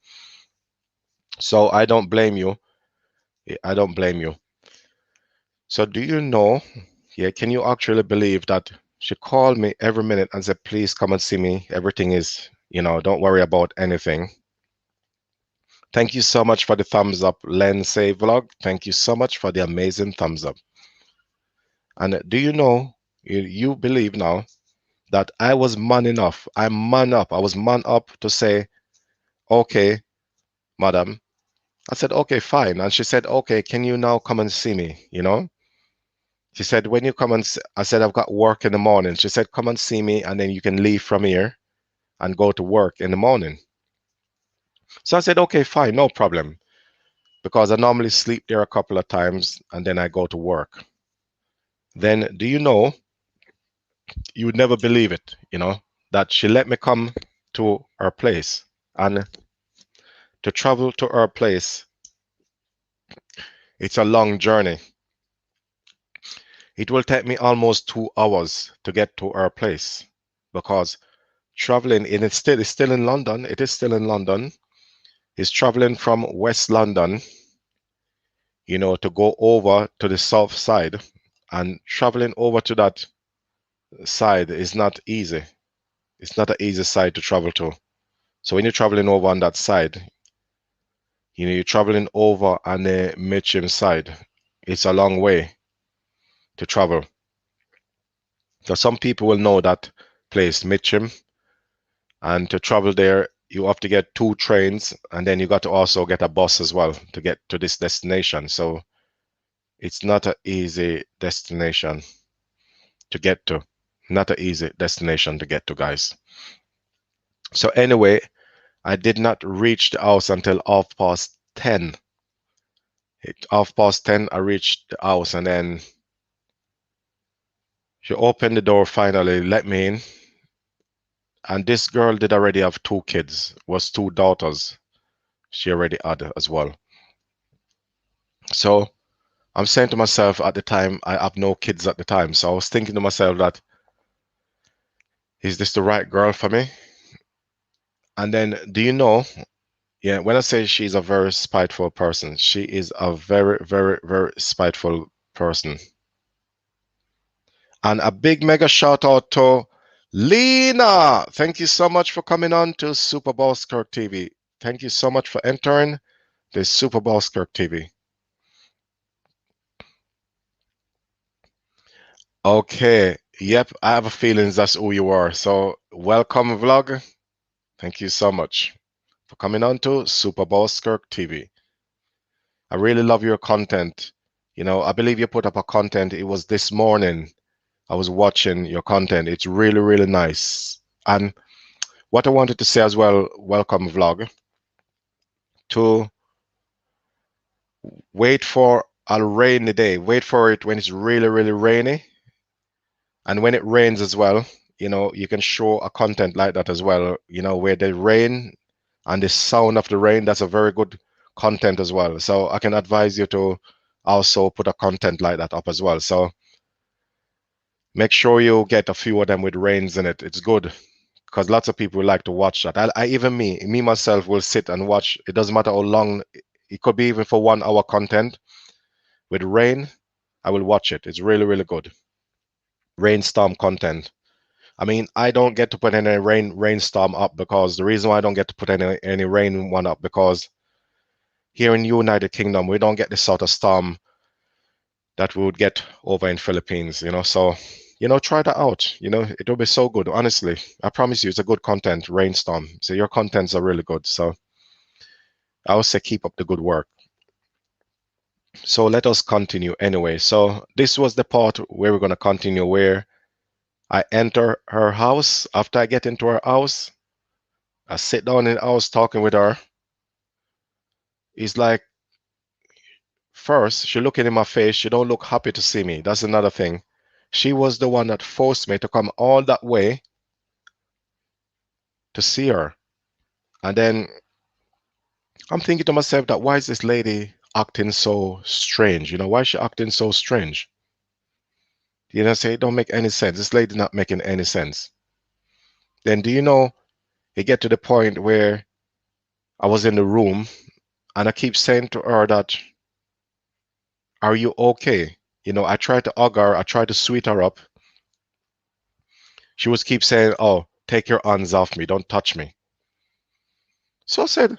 So I don't blame you. I don't blame you. So do you know, yeah, can you actually believe that she called me every minute and said, please come and see me. Everything is, you know, don't worry about anything. Thank you so much for the thumbs up, Len Say Vlog. Thank you so much for the amazing thumbs up. And do you know, you believe now that I was man enough. I'm man up. I was man up to say, okay, madam. I said, okay, fine. And she said, okay, can you now come and see me? You know? She said, when you come and I said, I've got work in the morning. She said, come and see me and then you can leave from here and go to work in the morning. So I said, okay, fine, no problem. Because I normally sleep there a couple of times and then I go to work. Then do you know, you would never believe it, you know, that she let me come to her place. And to travel to her place, it's a long journey. It will take me almost 2 hours to get to her place because traveling and it's still in London. It is still in London. It's traveling from West London, you know, to go over to the south side, and traveling over to that side is not easy. It's not an easy side to travel to. So when you're traveling over on that side, you know, you're traveling over on the Mitcham side. It's a long way to travel. So some people will know that place, Mitcham, and to travel there, you have to get 2 trains, and then you got to also get a bus as well to get to this destination. So It's not an easy destination to get to. Not an easy destination to get to, guys. So anyway, I did not reach the house until 10:30. At 10:30, I reached the house, and then she opened the door finally, let me in. And this girl did already have 2 kids, was 2 daughters. She already had as well. So I'm saying to myself at the time, I have no kids at the time. So I was thinking to myself that, is this the right girl for me? And then, do you know, yeah, when I say she's a very spiteful person, she is a very, very, very spiteful person. And a big mega shout out to Lena. Thank you so much for coming on to Super Bowl Skirt TV. Thank you so much for entering the Super Bowl Skirt TV. Okay. Yep, I have a feeling that's who you are. So welcome, vlog. Thank you so much for coming on to Super Bowl Skirt TV. I really love your content. You know, I believe you put up a content. It was this morning. I was watching your content. It's really, really nice. And what I wanted to say as well, welcome, vlog, to wait for a rainy day. Wait for it when it's really, really rainy. And when it rains as well, you know, you can show a content like that as well, you know, where the rain and the sound of the rain, that's a very good content as well. So I can advise you to also put a content like that up as well. So make sure you get a few of them with rains in it. It's good because lots of people like to watch that. I even me myself will sit and watch. It doesn't matter how long. It could be even for 1 hour content with rain. I will watch it. It's really, really good. Rainstorm content. I mean, I don't get to put any rainstorm up because the reason why I don't get to put any rain one up because here in United Kingdom we don't get the sort of storm that we would get over in Philippines, you know. So, you know, try that out. You know, it will be so good. Honestly, I promise you, it's a good content. Rainstorm. So your contents are really good. So I would say keep up the good work. So let us continue anyway. So this was the part where we're gonna continue where I enter her house. After I get into her house, I sit down in the house talking with her. It's like first she looking in my face, she don't look happy to see me. That's another thing. She was the one that forced me to come all that way to see her. And then I'm thinking to myself that why is this lady acting so strange? You know, why is she acting so strange? You know, say it don't make any sense. This lady not making any sense. Then do you know it get to the point where I was in the room and I keep saying to her that, are you okay? You know, I tried to hug her, I tried to sweet her up. She was keep saying, oh, take your hands off me, don't touch me. So I said,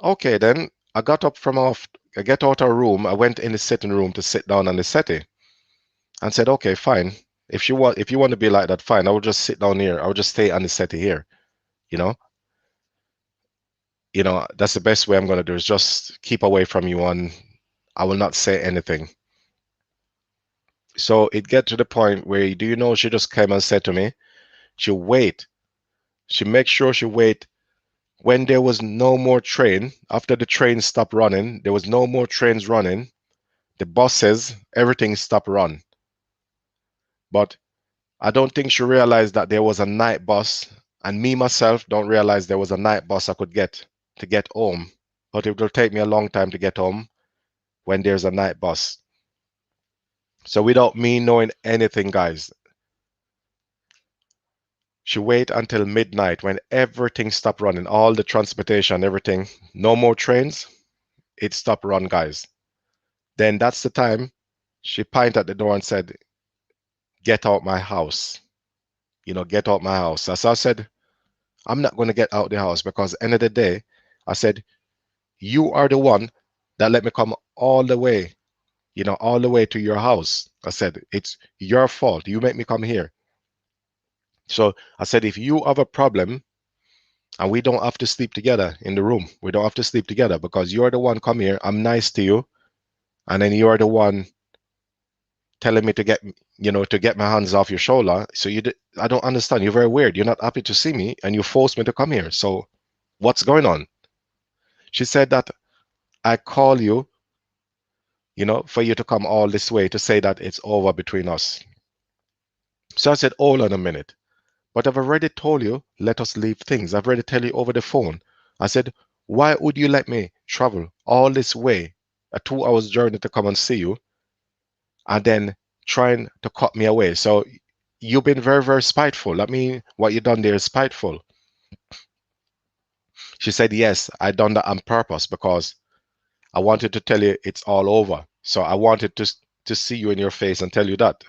okay, then I got up from off, I get out of her room, I went in the sitting room to sit down on the settee and said, okay, fine. If you want to be like that, fine. I will just sit down here. I will just stay on the settee here. You know, that's the best way I'm gonna do is just keep away from you and I will not say anything. So it get to the point where, do you know, she just came and said to me, she wait. She make sure she wait when there was no more train. After the train stopped running, there was no more trains running. The buses, everything stopped run. But I don't think she realized that there was a night bus, and me myself don't realize there was a night bus I could get to get home. But it will take me a long time to get home when there's a night bus. So without me knowing anything, guys, she wait until midnight when everything stopped running, all the transportation, everything, no more trains, it stopped run, guys. Then that's the time she pointed at the door and said, get out my house. You know, get out my house. So I said, I'm not going to get out the house because end of the day, I said, you are the one that let me come all the way, you know, all the way to your house. I said, it's your fault. You make me come here. So I said, if you have a problem and we don't have to sleep together in the room, we don't have to sleep together because you're the one come here. I'm nice to you. And then you're the one telling me to get, to get my hands off your shoulder. So I don't understand. You're very weird. You're not happy to see me and you forced me to come here. So what's going on? She said that I call you, for you to come all this way to say that it's over between us. So I said, hold on a minute. But I've already told you, let us leave things. I've already tell you over the phone. I said, why would you let me travel all this way, a 2 hours journey to come and see you, and then trying to cut me away? So you've been very, very spiteful. I mean, what you done there is spiteful. She said, yes, I done that on purpose because I wanted to tell you it's all over. So I wanted to see you in your face and tell you that.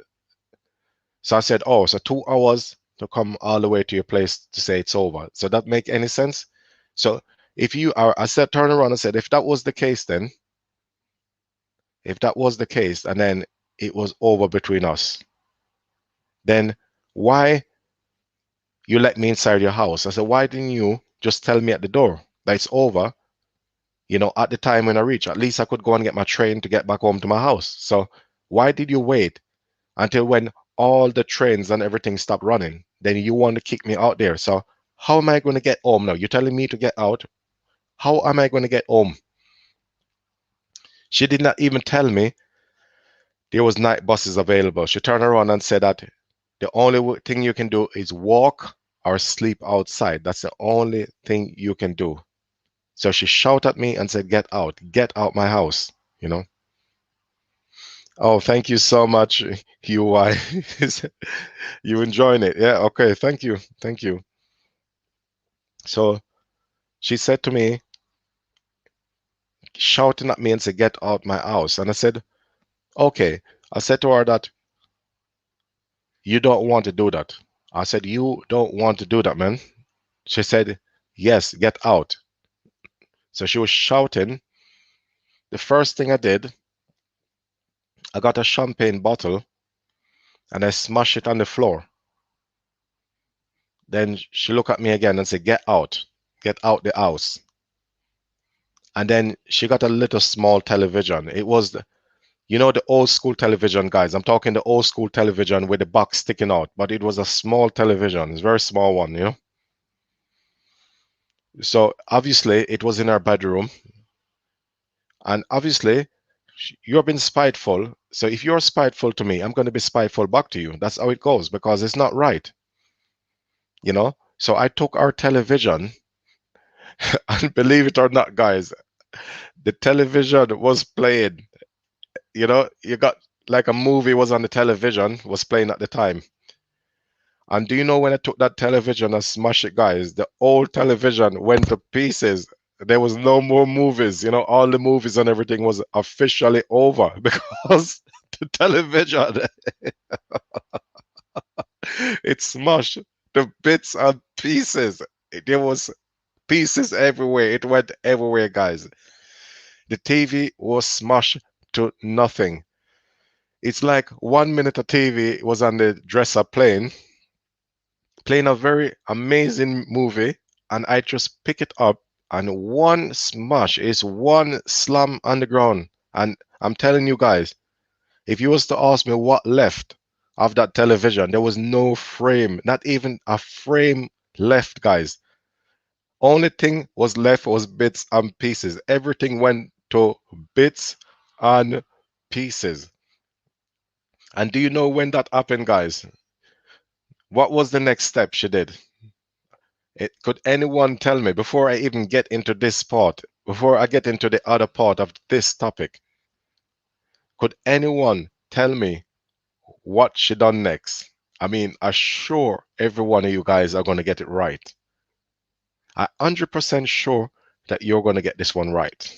So I said, oh, so 2 hours to come all the way to your place to say it's over. So that make any sense? So if you are, I said, turn around and said, if that was the case, then if that was the case, and then it was over between us, then why you let me inside your house? I said, why didn't you just tell me at the door that it's over? At the time when I reach, at least I could go and get my train to get back home to my house. So why did you wait until when all the trains and everything stopped running? Then you want to kick me out there. So how am I going to get home now? You're telling me to get out. How am I going to get home? She did not even tell me there was night buses available. She turned around and said that the only thing you can do is walk or sleep outside. That's the only thing you can do. So she shouted at me and said, get out my house, Oh, thank you so much, UI. You enjoying it? Yeah, okay, thank you. Thank you. So she said to me, shouting at me and said, get out my house. And I said, okay. I said to her that you don't want to do that. I said, you don't want to do that, man. She said, yes, get out. So she was shouting. The first thing I did, I got a champagne bottle and I smashed it on the floor. Then she looked at me again and said, get out the house. And then she got a little small television. It was the old school television, guys. I'm talking the old school television with the box sticking out, but it was a small television. It's a very small one, So obviously it was in our bedroom. And obviously you're being spiteful. So if you're spiteful to me, I'm going to be spiteful back to you. That's how it goes because it's not right. So I took our television and believe it or not, guys, the television was playing. You got like a movie was on the television, was playing at the time. And do you know when I took that television and smashed it, guys, the old television went to pieces. There was no more movies. All the movies and everything was officially over because the television, it smashed to bits and pieces. There was pieces everywhere. It went everywhere, guys. The TV was smashed to nothing. It's like 1 minute a TV was on the dresser playing a very amazing movie, and I just pick it up and one smash is one slam on the ground. And I'm telling you guys, if you was to ask me what left of that television, there was no frame, not even a frame left, guys. Only thing was left was bits and pieces. Everything went to bits and pieces. And do you know when that happened, guys? What was the next step she did? Could anyone tell me before I even get into this part, before I get into the other part of this topic, could anyone tell me what she done next? I mean, I'm sure every one of you guys are going to get it right. I'm 100% sure that you're going to get this one right.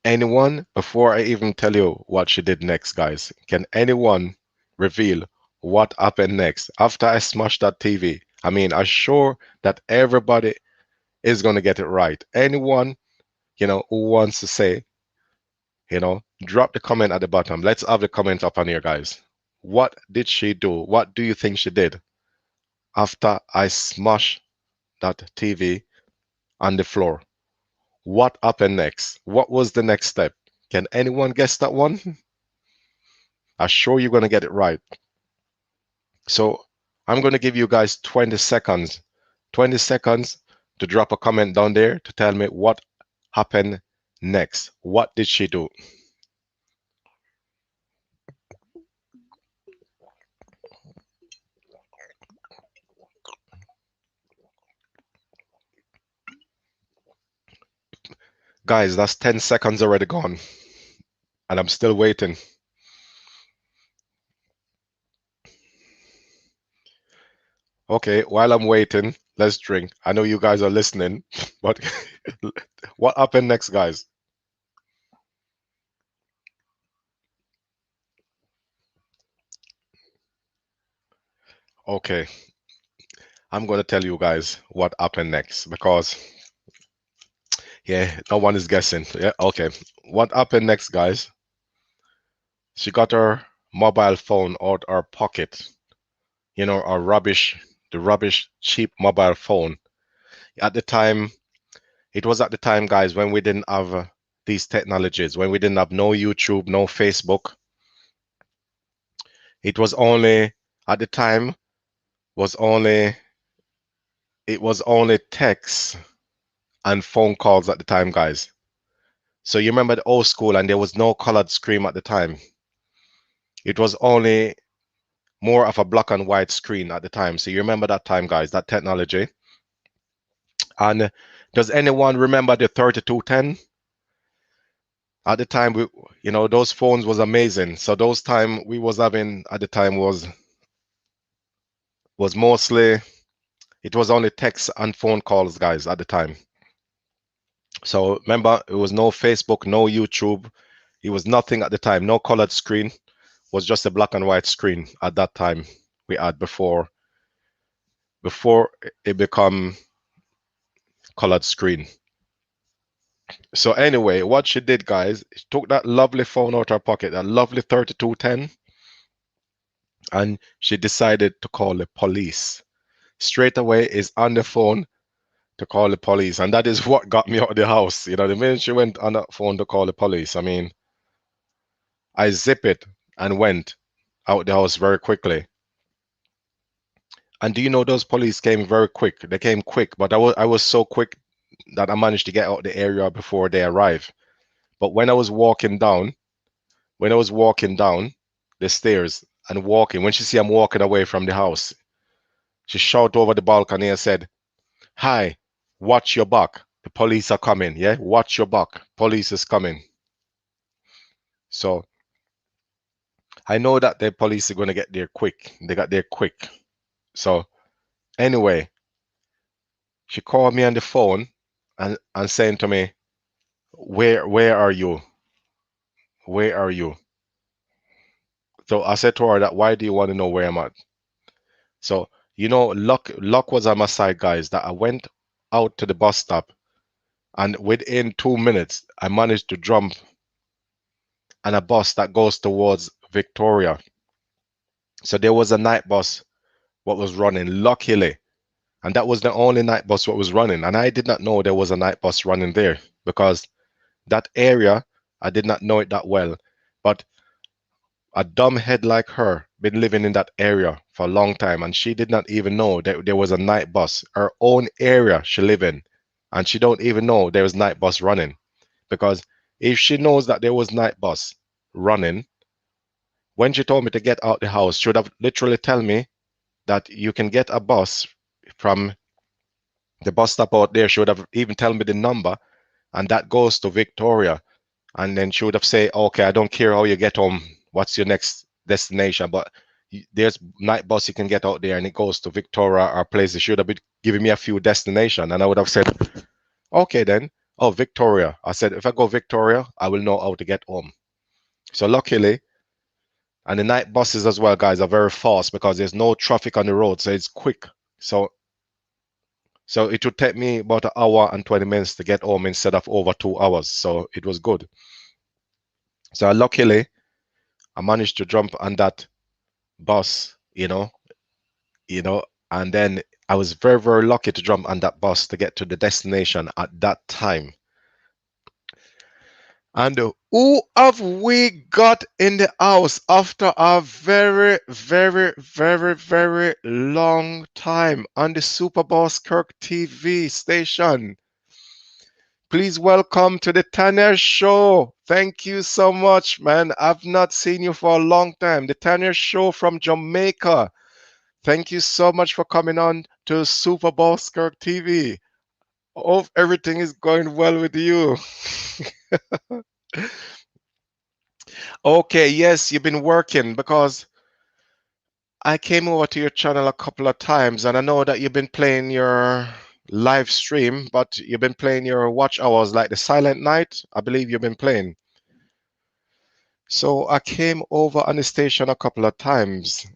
Anyone, before I even tell you what she did next, guys, can anyone reveal what happened next after I smashed that TV? I mean, I'm sure that everybody is going to get it right. Anyone, who wants to say, drop the comment at the bottom. Let's have the comment up on here, guys. What did she do? What do you think she did after I smashed that TV on the floor? What happened next? What was the next step? Can anyone guess that one? I'm sure you're going to get it right. So I'm going to give you guys 20 seconds. 20 seconds to drop a comment down there to tell me what happened next. What did she do? Guys, that's 10 seconds already gone. And I'm still waiting. Okay, while I'm waiting, let's drink. I know you guys are listening, but what happened next, guys? Okay, I'm going to tell you guys what happened next because, yeah, no one is guessing. Yeah, okay. What happened next, guys? She got her mobile phone out her pocket. You know, the rubbish cheap mobile phone. At the time, it was at the time, guys, when we didn't have these technologies, when we didn't have no YouTube, no Facebook. It was only, at the time, was only, it was only text and phone calls at the time, guys. So you remember the old school and there was no colored screen at the time. It was only more of a black and white screen at the time. So you remember that time, guys, that technology. And does anyone remember the 3210? At the time, we, you know, those phones was amazing. So those time we was having at the time was mostly, it was only text and phone calls, guys, at the time. So remember, it was no Facebook, no YouTube. It was nothing at the time. No colored screen. It was just a black and white screen at that time we had before it become colored screen. So anyway, what she did, guys, she took that lovely phone out her pocket, that lovely 3210, and she decided to call the police. Straight away is on the phone to call the police, and that is what got me out of the house. You know, the minute she went on that phone to call the police, I mean, I zip it and went out the house very quickly. And do you know those police came very quick? They came quick, but I was so quick that I managed to get out the area before they arrived. But when I was walking down the stairs and walking, when she see I'm walking away from the house, she shouted over the balcony and said, "Hi, watch your back. The police are coming. Yeah, watch your back. Police is coming." So I know that the police are going to get there quick. They got there quick. So anyway, she called me on the phone and saying to me, where are you? Where are you? So I said to her that, why do you want to know where I'm at? So, you know, luck was on my side, guys, that I went out to the bus stop and within 2 minutes I managed to jump on a bus that goes towards Victoria. So there was a night bus what was running, luckily. And that was the only night bus what was running. And I did not know there was a night bus running there because that area, I did not know it that well. But a dumb head like her been living in that area for a long time and she did not even know that there was a night bus. Her own area she live in, and she don't even know there was night bus running. Because if she knows that there was night bus running, when she told me to get out the house, she would have literally tell me that you can get a bus from the bus stop out there. She would have even tell me the number, and that goes to Victoria. And then she would have say, okay, I don't care how you get home, what's your next destination, but there's night bus you can get out there and it goes to Victoria or places. She would have been giving me a few destination, and I would have said, okay then, oh, Victoria. I said, if I go Victoria, I will know how to get home. So luckily, and the night buses as well, guys, are very fast because there's no traffic on the road, so it's quick. So it would take me about an hour and 20 minutes to get home instead of over 2 hours. So it was good. So luckily, I managed to jump on that bus, and then I was very, very lucky to jump on that bus to get to the destination at that time. And who have we got in the house after a very, very, very, very long time on the Super Boss Kirk TV station? Please welcome to the Tanner Show. Thank you so much, man. I've not seen you for a long time. The Tanner Show from Jamaica. Thank you so much for coming on to Super Boss Kirk TV. Hope everything is going well with you. Okay, yes, you've been working because I came over to your channel a couple of times and I know that you've been playing your live stream, but you've been playing your watch hours like the Silent Night. I believe you've been playing. So I came over on the station a couple of times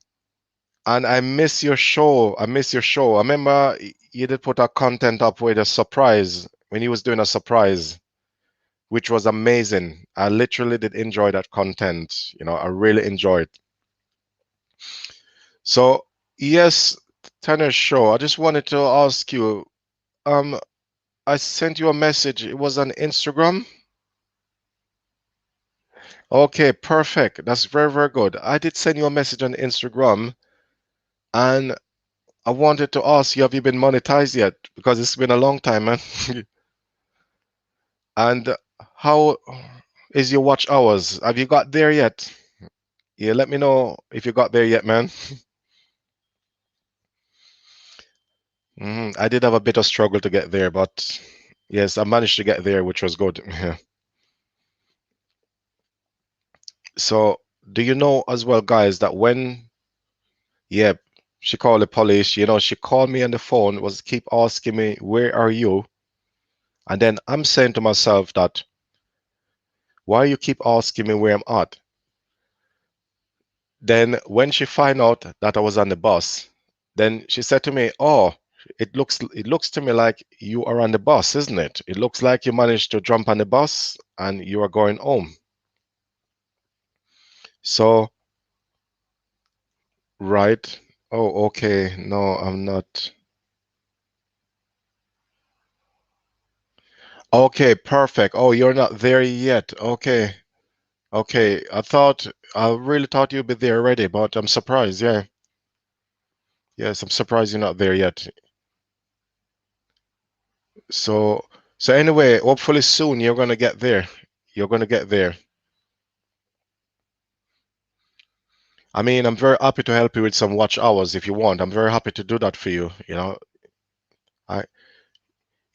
and I miss your show. I miss your show. I remember you did put a content up with a surprise when you was doing a surprise, which was amazing. I literally did enjoy that content. You know, I really enjoyed. So yes, Tanner Show. I just wanted to ask you. Um, I sent you a message. It was on Instagram. Okay, perfect. That's very, very good. I did send you a message on Instagram, and I wanted to ask you, have you been monetized yet? Because it's been a long time, man. And how is your watch hours? Have you got there yet? Yeah, let me know if you got there yet, man. I did have a bit of struggle to get there, but yes, I managed to get there, which was good. So, do you know as well, guys, that when, yeah, she called the police, you know, she called me on the phone, was keep asking me, where are you? And then I'm saying to myself that, why you keep asking me where I'm at? Then when she find out that I was on the bus, then she said to me, "Oh, it looks to me like you are on the bus, isn't it? It looks like you managed to jump on the bus and you are going home." So, right. Oh, okay. No, I'm not. Okay, perfect. Oh, you're not there yet. Okay. Okay. I really thought you'd be there already, but I'm surprised. Yeah. Yes, I'm surprised you're not there yet. So, so anyway, hopefully soon you're gonna get there. You're gonna get there. I mean, I'm very happy to help you with some watch hours if you want. I'm very happy to do that for you. You know, I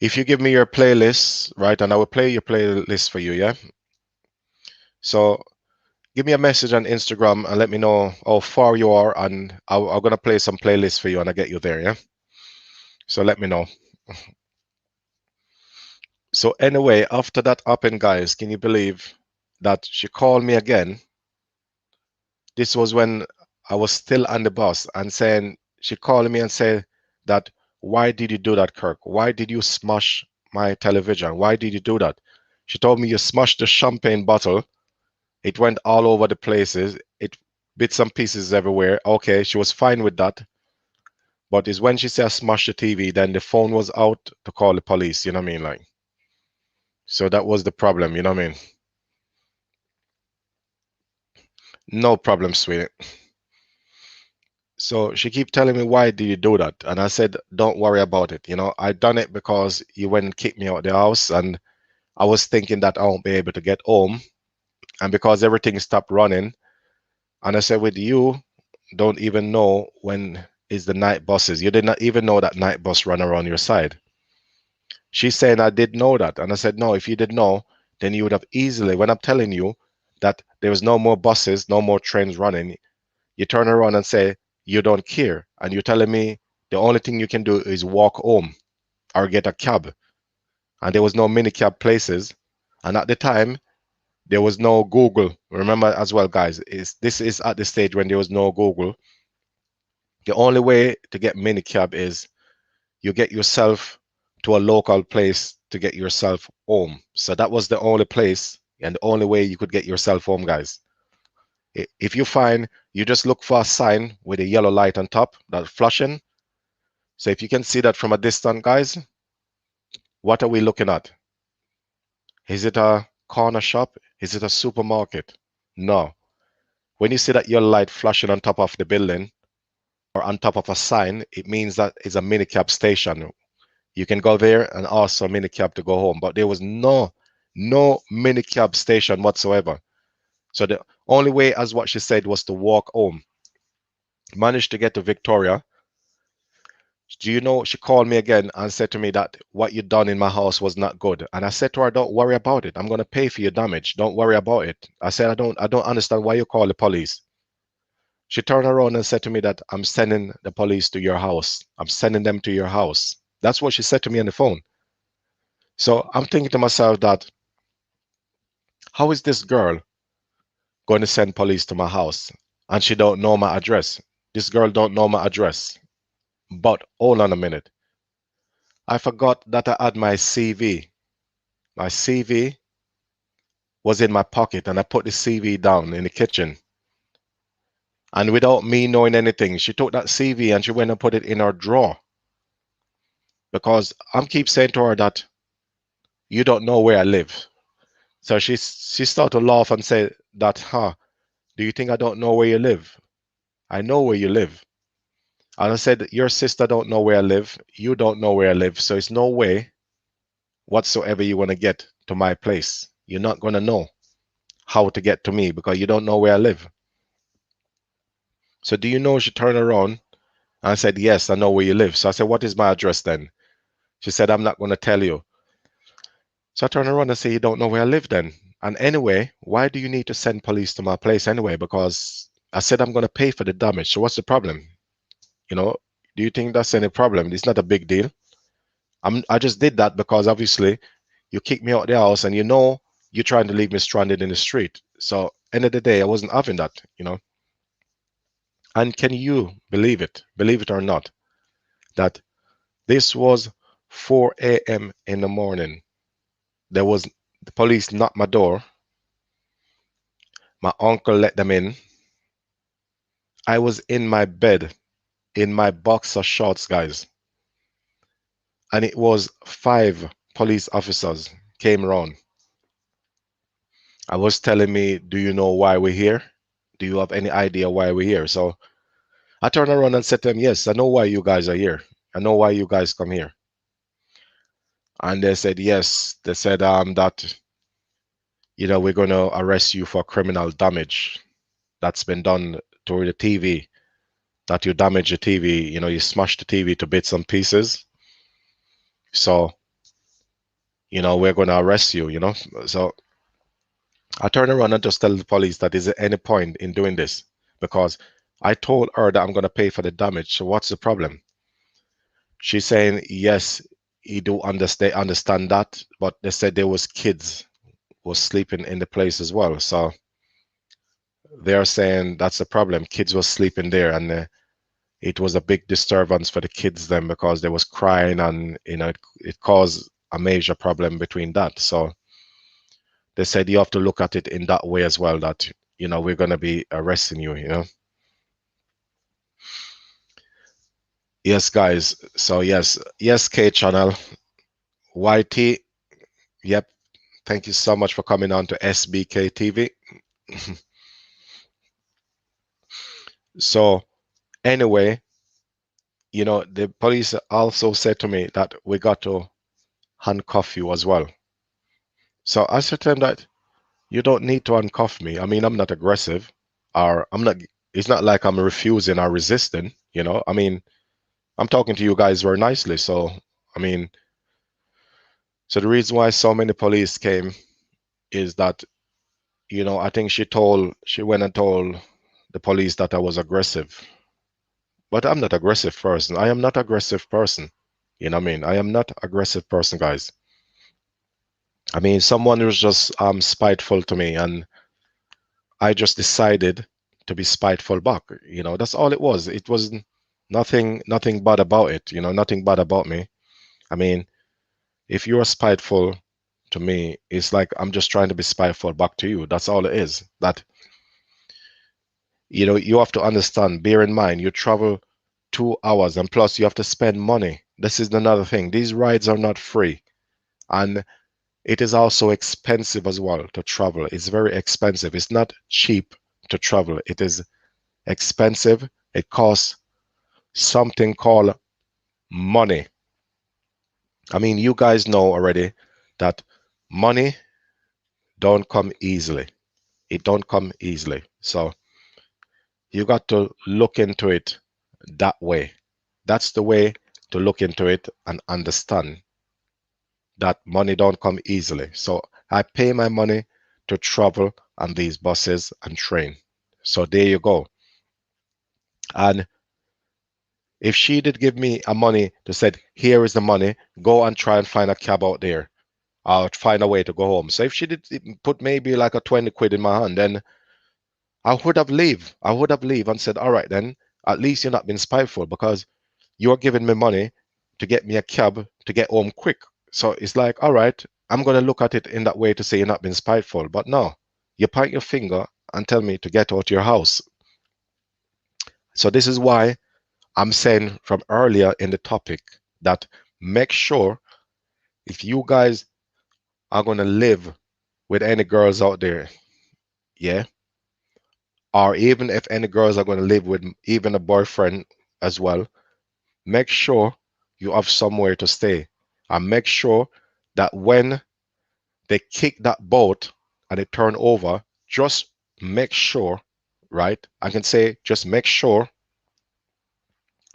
if you give me your playlist, right, and I will play your playlist for you, yeah? So give me a message on Instagram and let me know how far you are, and I'm gonna play some playlists for you and I get you there, yeah? So let me know. So anyway, after that happened, guys, can you believe that she called me again? This was when I was still on the bus and saying she called me and said that, why did you do that, Kirk? Why did you smash my television? Why did you do that? She told me you smashed the champagne bottle. It went all over the places. It bits and pieces everywhere. Okay, she was fine with that. But it's when she said I smashed the TV, then the phone was out to call the police. You know what I mean? Like, so that was the problem. You know what I mean? No problem, sweetie. So she keep telling me, why did you do that? And I said, don't worry about it. You know, I done it because you went and kicked me out the house, and I was thinking that I won't be able to get home. And because everything stopped running, and I said, with you, don't even know when is the night buses. You did not even know that night bus run around your side. She's saying I did know that. And I said, no, if you did know, then you would have easily, when I'm telling you that there was no more buses, no more trains running, you turn around and say you don't care, and you're telling me the only thing you can do is walk home or get a cab, and there was no minicab places, and at the time there was no Google. Remember as well, guys, is this is at the stage when there was no Google. The only way to get minicab is you get yourself to a local place to get yourself home. So that was the only place and the only way you could get yourself home, guys. If you find, you just look for a sign with a yellow light on top that's flashing. So if you can see that from a distance, guys, what are we looking at? Is it a corner shop? Is it a supermarket? No. When you see that your light flashing on top of the building or on top of a sign, it means that it's a minicab station. You can go there and ask for a minicab to go home. But there was no minicab station whatsoever. So the only way, as what she said, was to walk home. Managed to get to Victoria. Do you know, she called me again and said to me that what you done in my house was not good. And I said to her, don't worry about it. I'm going to pay for your damage. Don't worry about it. I said, I don't understand why you call the police. She turned around and said to me that I'm sending the police to your house. I'm sending them to your house. That's what she said to me on the phone. So I'm thinking to myself that how is this girl going to send police to my house and she don't know my address? This girl don't know my address. But hold on a minute. I forgot that I had my CV. My CV was in my pocket and I put the CV down in the kitchen. And without me knowing anything, she took that CV and she went and put it in her drawer. Because I'm keep saying to her that you don't know where I live. So she started to laugh and say that, do you think I don't know where you live? I know where you live. And I said, your sister don't know where I live. You don't know where I live. So it's no way whatsoever you want to get to my place. You're not going to know how to get to me because you don't know where I live. So do you know? She turned around and I said, yes, I know where you live. So I said, what is my address then? She said, I'm not going to tell you. So I turned around and said, you don't know where I live then. And anyway, why do you need to send police to my place anyway? Because I said I'm going to pay for the damage. So what's the problem? You know, do you think that's any problem? It's not a big deal. I just did that because obviously you kicked me out of the house and you know you're trying to leave me stranded in the street. So end of the day, I wasn't having that, you know. And can you believe it or not, that this was 4 a.m. in the morning. There was the police knocked my door. My uncle let them in. I was in my bed, in my boxer shorts, guys. And it was 5 police officers came around. I was telling me, do you know why we're here? Do you have any idea why we're here? So I turned around and said to them, yes, I know why you guys are here. I know why you guys come here. And they said, yes. They said that, you know, we're going to arrest you for criminal damage that's been done to the TV, that you damage the TV, you know, you smash the TV to bits and pieces. So, you know, we're going to arrest you, you know. So I turned around and just tell the police that is there any point in doing this? Because I told her that I'm going to pay for the damage. So what's the problem? She's saying, yes, he do understand that, but they said there was kids was sleeping in the place as well. So they're saying that's the problem. Kids was sleeping there, and it was a big disturbance for the kids then because they was crying, and you know it caused a major problem between that. So they said you have to look at it in that way as well, that you know we're going to be arresting you, you know. Yes, guys. So yes, K channel, YT. Yep. Thank you so much for coming on to SBK TV. So anyway, you know, the police also said to me that we got to handcuff you as well. So I said to them that you don't need to handcuff me. I mean, I'm not aggressive, or I'm not, it's not like I'm refusing or resisting, you know. I mean, I'm talking to you guys very nicely. So, I mean, so the reason why so many police came is that, you know, I think she went and told the police that I was aggressive. But I'm not aggressive person. I am not aggressive person. You know what I mean? I am not aggressive person, guys. I mean, someone was just spiteful to me, and I just decided to be spiteful back. You know, that's all it was. It was nothing bad about it. You know, nothing bad about me. I mean, if you're spiteful to me, it's like I'm just trying to be spiteful back to you. That's all it is. That, you know, you have to understand, bear in mind, you travel 2 hours and plus you have to spend money. This is another thing. These rides are not free. And it is also expensive as well to travel. It's very expensive. It's not cheap to travel. It is expensive. It costs something called money. I mean, you guys know already that money don't come easily. It don't come easily. So you got to look into it that way. That's the way to look into it and understand that money don't come easily. So I pay my money to travel on these buses and train. So there you go. And if she did give me a money to said, here is the money, go and try and find a cab out there. I'll find a way to go home. So if she did put maybe like a 20 quid in my hand, then I would have leave. I would have leave and said, all right, then at least you're not being spiteful because you're giving me money to get me a cab to get home quick. So it's like, all right, I'm going to look at it in that way to say you're not being spiteful. But no, you point your finger and tell me to get out your house. So this is why I'm saying from earlier in the topic that make sure if you guys are going to live with any girls out there, yeah, or even if any girls are going to live with even a boyfriend as well, make sure you have somewhere to stay and make sure that when they kick that boat and they turn over, just make sure, right? I can say just make sure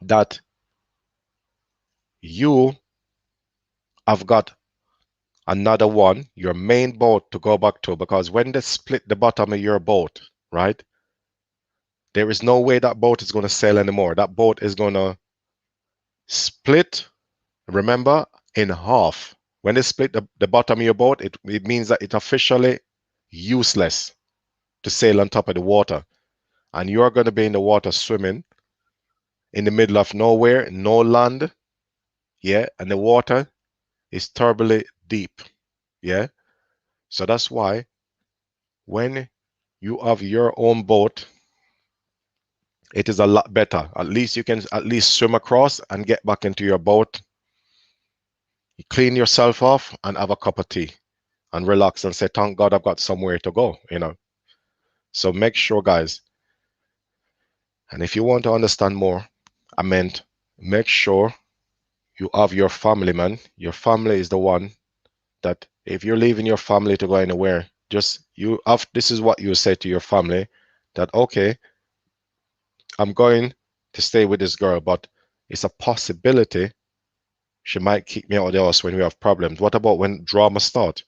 that you have got another one, your main boat to go back to, because when they split the bottom of your boat, right? There is no way that boat is going to sail anymore. That boat is going to split, remember, in half. When they split the bottom of your boat, it means that it's officially useless to sail on top of the water. And you're going to be in the water swimming in the middle of nowhere, no land, yeah, and the water is terribly deep, yeah. So that's why when you have your own boat, it is a lot better. At least you can at least swim across and get back into your boat. You clean yourself off and have a cup of tea and relax and say, thank God I've got somewhere to go, you know. So make sure, guys, and if you want to understand more, I meant make sure you have your family, man. Your family is the one that if you're leaving your family to go anywhere, just you have, this is what you say to your family that, okay, I'm going to stay with this girl, but it's a possibility she might kick me out of the house when we have problems. What about when drama start?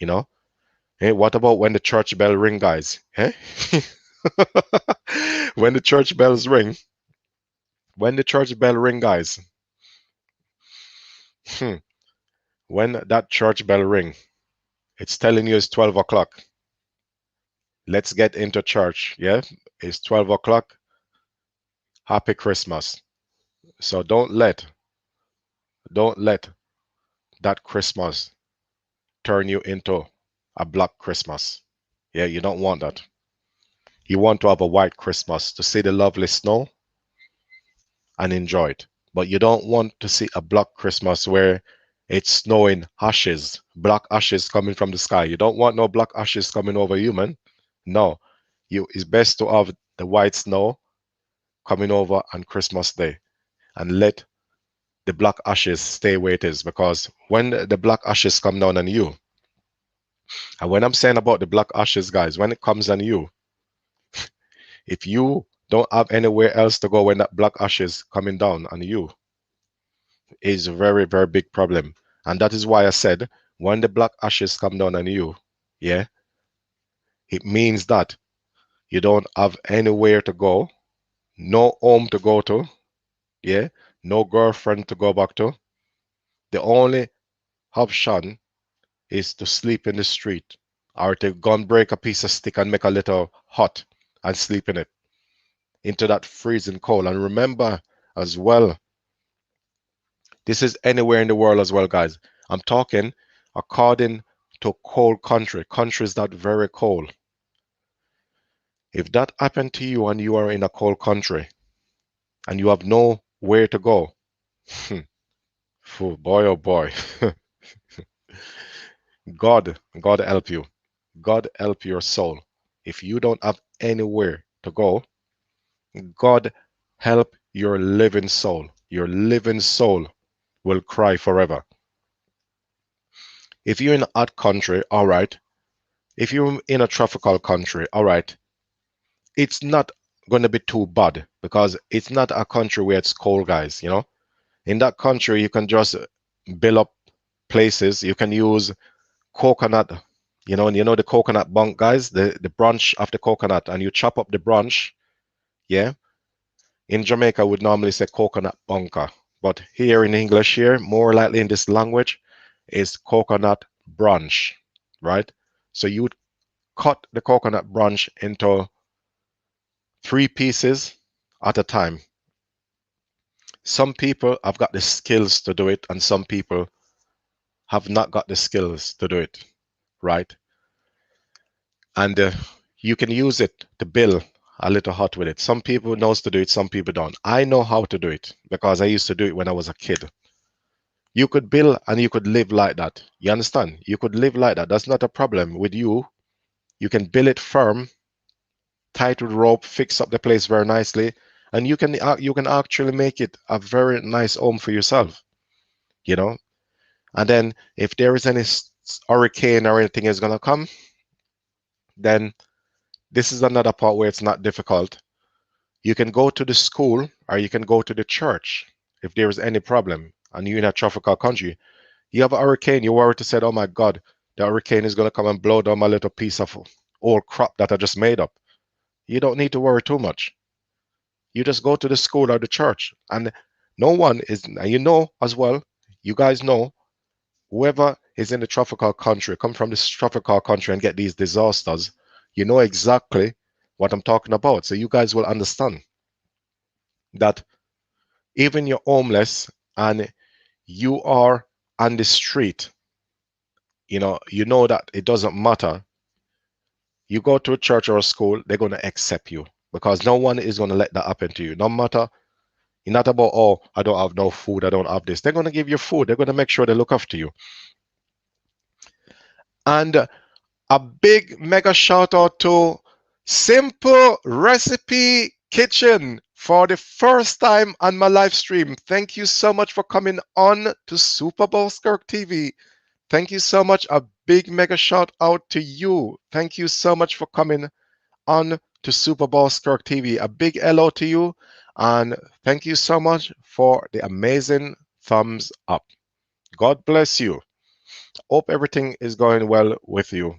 You know? Hey, what about when the church bell ring, guys? Eh? When the church bells ring, when the church bell ring, guys. When that church bell ring, it's telling you it's 12 o'clock. Let's get into church. Yeah, it's 12 o'clock. Happy Christmas. So don't let that Christmas turn you into a black Christmas. Yeah, you don't want that. You want to have a white Christmas to see the lovely snow and enjoy it. But you don't want to see a black Christmas where it's snowing ashes, black ashes coming from the sky. You don't want no black ashes coming over you, man. No, it's best to have the white snow coming over on Christmas Day and let the black ashes stay where it is, because when the black ashes come down on you, and when I'm saying about the black ashes, guys, when it comes on you, if you don't have anywhere else to go when that black ashes coming down on you, is a very, very big problem. And that is why I said when the black ashes come down on you, yeah, it means that you don't have anywhere to go, no home to go to, yeah, no girlfriend to go back to. The only option is to sleep in the street or to go and break a piece of stick and make a little hut and sleep in it into that freezing cold. And remember as well, this is anywhere in the world as well, guys. I'm talking according to cold countries that very cold. If that happened to you and you are in a cold country and you have nowhere to go, boy oh boy, God help you. God help your soul. If you don't have anywhere to go, God help your living soul. Your living soul will cry forever. If you're in a hot country, all right. If you're in a tropical country, all right, it's not going to be too bad because it's not a country where it's cold, guys. In that country, you can just build up places. You can use coconut, and the coconut bunk, guys, the branch of the coconut, and you chop up the branch. Yeah. In Jamaica, we would normally say coconut bunker, but here in English, here, more likely in this language, is coconut branch, right? So you would cut the coconut branch into 3 pieces at a time. Some people have got the skills to do it, and some people have not got the skills to do it, right? And you can use it to build a little hut with it. Some people knows to do it, some people don't. I know how to do it because I used to do it when I was a kid. You could build and you could live like that. You understand? You could live like that. That's not a problem with you. You can build it firm, tight with rope, fix up the place very nicely, and you can actually make it a very nice home for yourself. You know. And then if there is any hurricane or anything is gonna come, then this is another part where it's not difficult. You can go to the school or you can go to the church if there is any problem and you're in a tropical country. You have a hurricane, you worry to say, oh my God, the hurricane is going to come and blow down my little piece of old crop that I just made up. You don't need to worry too much. You just go to the school or the church, and no one is, and you know as well, you guys know, whoever is in the tropical country, come from this tropical country and get these disasters, you know exactly what I'm talking about. So you guys will understand that even you're homeless and you are on the street, you know that it doesn't matter. You go to a church or a school, they're going to accept you because no one is going to let that happen to you. No matter, it's not about, oh, I don't have no food, I don't have this. They're going to give you food. They're going to make sure they look after you. And a big mega shout out to Simple Recipe Kitchen for the first time on my live stream. Thank you so much for coming on to Super Bowl Skirk TV. Thank you so much. A big mega shout out to you. Thank you so much for coming on to Super Bowl Skirk TV. A big hello to you. And thank you so much for the amazing thumbs up. God bless you. Hope everything is going well with you.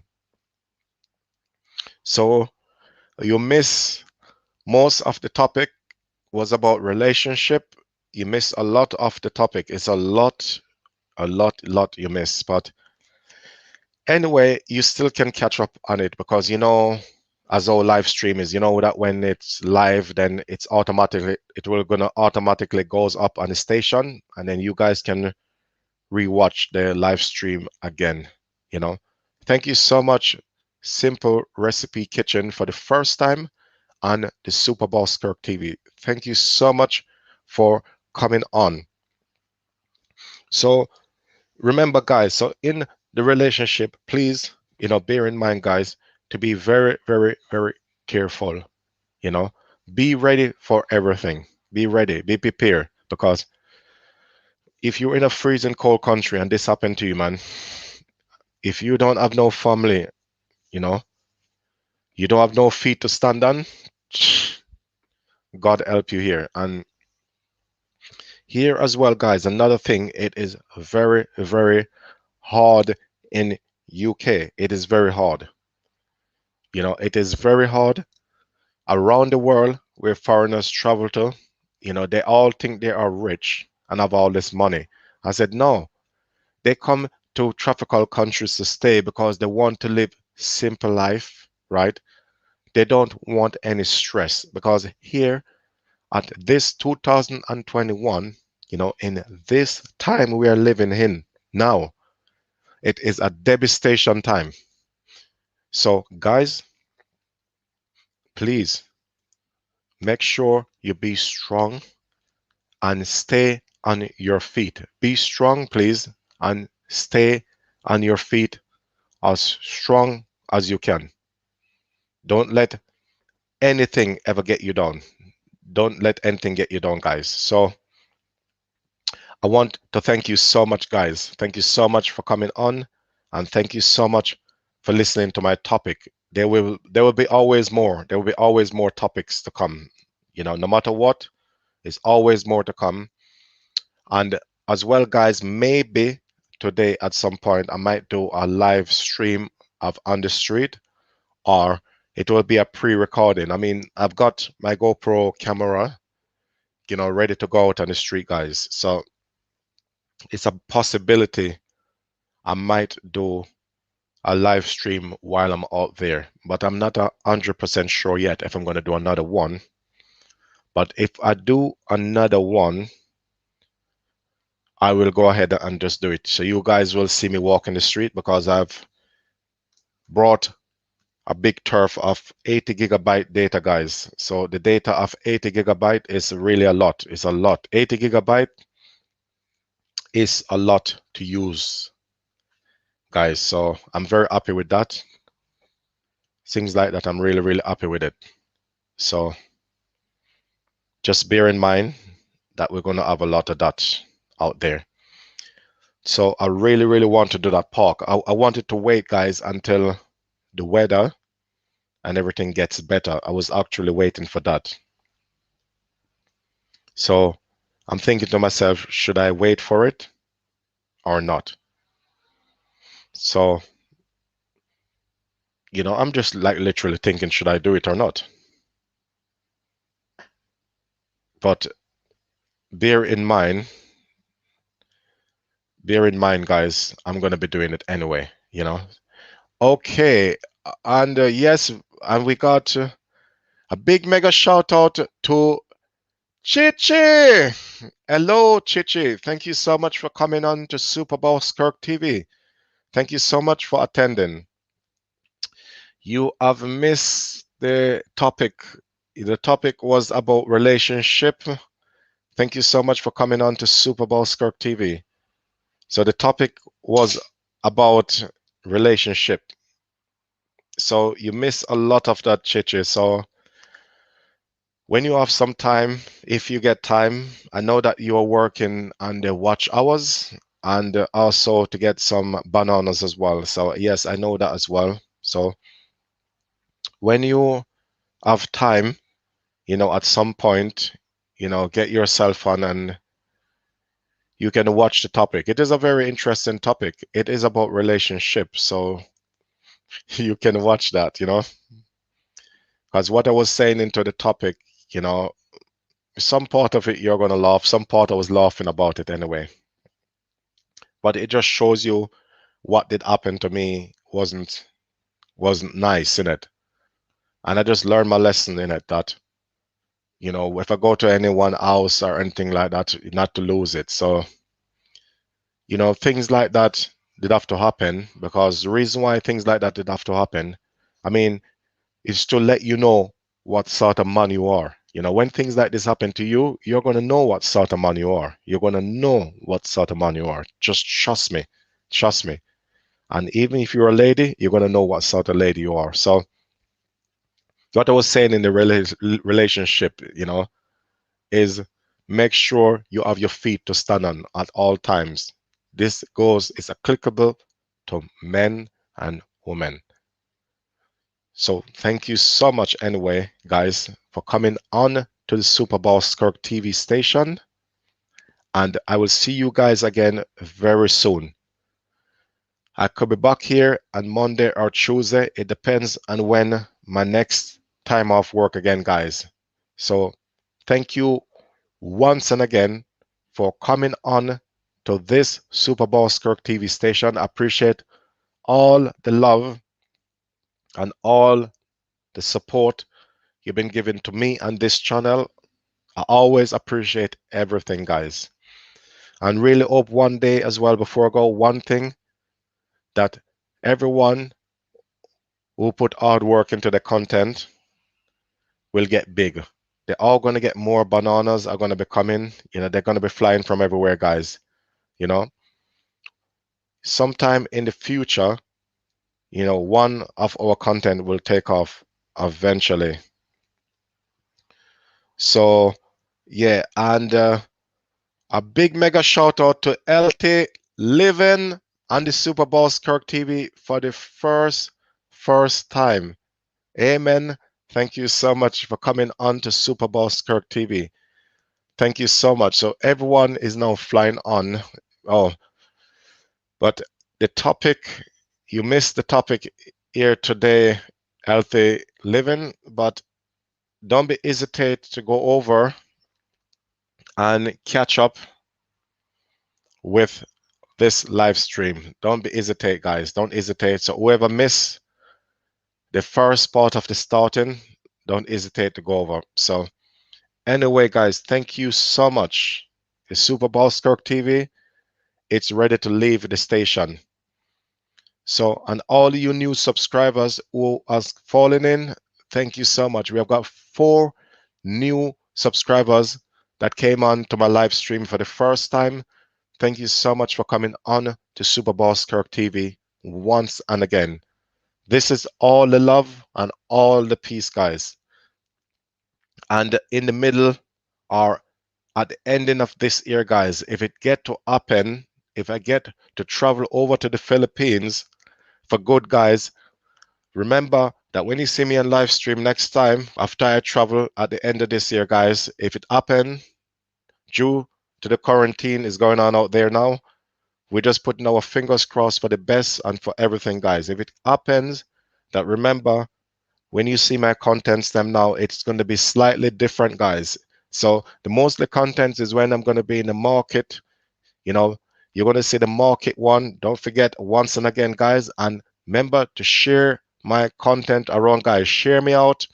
So you miss most of the topic was about relationship. You miss a lot of the topic. It's a lot you miss. But anyway, you still can catch up on it because as our live stream is, that when it's live, then it will gonna automatically goes up on the station, and then you guys can rewatch the live stream again. Thank you so much, Simple Recipe Kitchen, for the first time on the Super Bowl Skirk TV. Thank you so much for coming on. So remember, guys, so in the relationship, please, bear in mind, guys, to be very, very, very careful. Be ready for everything. Be ready, be prepared, because if you're in a freezing cold country and this happened to you, man, if you don't have no family, you don't have no feet to stand on, God help you here. And here as well, guys, another thing, it is very, very hard in UK. It is very hard. It is very hard around the world where foreigners travel to. They all think they are rich and have all this money. I said, no, they come to tropical countries to stay because they want to live simple life, right? They don't want any stress because here at this 2021, in this time we are living in now, it is a devastation time. So guys, please make sure you be strong and stay on your feet. Be strong, please, and stay on your feet as strong as you can. Don't let anything ever get you down. Don't let anything get you down, guys. So I want to thank you so much, guys. Thank you so much for coming on, and thank you so much for listening to my topic. There will be always more. There will be always more topics to come. You know, no matter what, there's always more to come. And as well, guys, maybe today at some point I might do a live stream of On the Street, or it will be a pre-recording. I mean, I've got my GoPro camera, ready to go out on the street, guys. So it's a possibility I might do a live stream while I'm out there, but I'm not 100% sure yet if I'm going to do another one. But if I do another one, I will go ahead and just do it. So you guys will see me walk in the street because I've brought a big turf of 80 gigabyte data, guys. So the data of 80 gigabyte is really a lot. It's a lot. 80 gigabyte is a lot to use, guys. So I'm very happy with that. Things like that, I'm really, really happy with it. So just bear in mind that we're going to have a lot of that out there. So I really, really want to do that park. I wanted to wait, guys, until the weather and everything gets better. I was actually waiting for that. So I'm thinking to myself, should I wait for it or not? So, I'm just like literally thinking, should I do it or not? But bear in mind, guys, I'm going to be doing it anyway, Okay, and yes, and we got a big mega shout out to Chichi. Hello, Chichi. Thank you so much for coming on to Super Bowl Skirk TV. Thank you so much for attending. You have missed the topic. The topic was about relationship. Thank you so much for coming on to Super Bowl Skirk TV. So the topic was about relationship. So you miss a lot of that, Chichi. So when you have some time, if you get time, I know that you are working on the watch hours and also to get some bananas as well. So yes, I know that as well. So when you have time, at some point, get yourself on and you can watch the topic. It is a very interesting topic. It is about relationships. So you can watch that, because what I was saying into the topic, some part of it you're going to laugh, some part I was laughing about it anyway. But it just shows you what did happen to me wasn't nice in it. And I just learned my lesson in it that, if I go to anyone else or anything like that, not to lose it. So, things like that did have to happen because the reason why things like that did have to happen, I mean, is to let you know what sort of man you are. When things like this happen to you, you're going to know what sort of man you are. You're going to know what sort of man you are. Just trust me. Trust me. And even if you're a lady, you're going to know what sort of lady you are. So what I was saying in the relationship, is make sure you have your feet to stand on at all times. This is applicable to men and women. So thank you so much anyway, guys, for coming on to the Super Bowl Skirk TV station. And I will see you guys again very soon. I could be back here on Monday or Tuesday. It depends on when my next time off work again, guys. So thank you once and again for coming on to this Super Bowl Skirk TV station. I appreciate all the love and all the support you've been giving to me and this channel. I always appreciate everything, guys. And really hope one day as well, before I go, one thing that everyone who put hard work into the content will get big. They're all going to get more bananas are going to be coming. They're going to be flying from everywhere, guys. Sometime in the future, one of our content will take off eventually. So yeah, and a big mega shout out to LT Living on the Super Boss Kirk TV for the first time. Amen. Thank you so much for coming on to Super Boss Kirk TV. Thank you so much. So everyone is now flying on. Oh, but the topic, you missed the topic here today, healthy living, but don't be hesitate to go over and catch up with this live stream. Don't be hesitate, guys. Don't hesitate. So whoever missed the first part of the starting, don't hesitate to go over. So anyway, guys, thank you so much. The Super Bowl Kirk TV, it's ready to leave the station. So, and all you new subscribers who are falling in, thank you so much. We have got 4 new subscribers that came on to my live stream for the first time. Thank you so much for coming on to Super Boss Kirk TV once and again. This is all the love and all the peace, guys. And in the middle or at the ending of this year, guys, if it get to happen, if I get to travel over to the Philippines for good, guys, remember that when you see me on live stream next time after I travel at the end of this year, guys, if it happen due to the quarantine is going on out there now, we're just putting our fingers crossed for the best and for everything, guys. If it happens, that remember, when you see my contents them now, it's going to be slightly different, guys. So the mostly contents is when I'm going to be in the market. You're going to see the market one. Don't forget once and again, guys, and remember to share my content around, guys. Share me out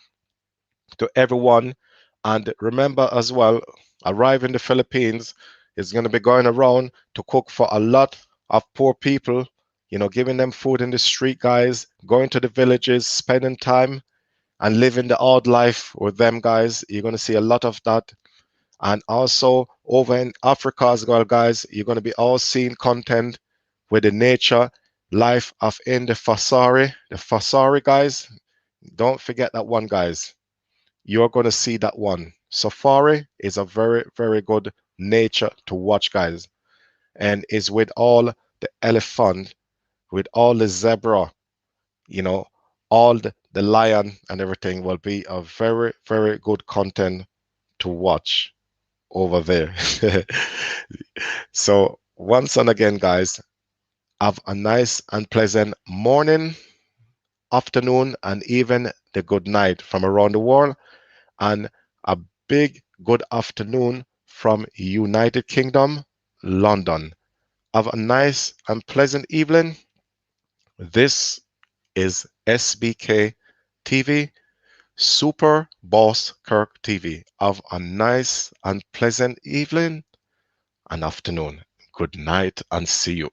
to everyone. And remember as well, arrive in the Philippines is going to be going around to cook for a lot of poor people, giving them food in the street, guys, going to the villages, spending time and living the odd life with them, guys. You're going to see a lot of that. And also over in Africa as well, guys, you're going to be all seeing content with the nature life of in the Fasari. The Fasari, guys, don't forget that one, guys. You're going to see that one. Safari is a very, very good nature to watch, guys. And is with all the elephant, with all the zebra, you know, all the lion and everything will be a very, very good content to watch over there. So once and again, guys, have a nice and pleasant morning, afternoon, and even the good night from around the world. And a big good afternoon from United Kingdom, London. Have a nice and pleasant evening. This is SBK TV, Super Boss Kirk TV. Have a nice and pleasant evening and afternoon. Good night and see you.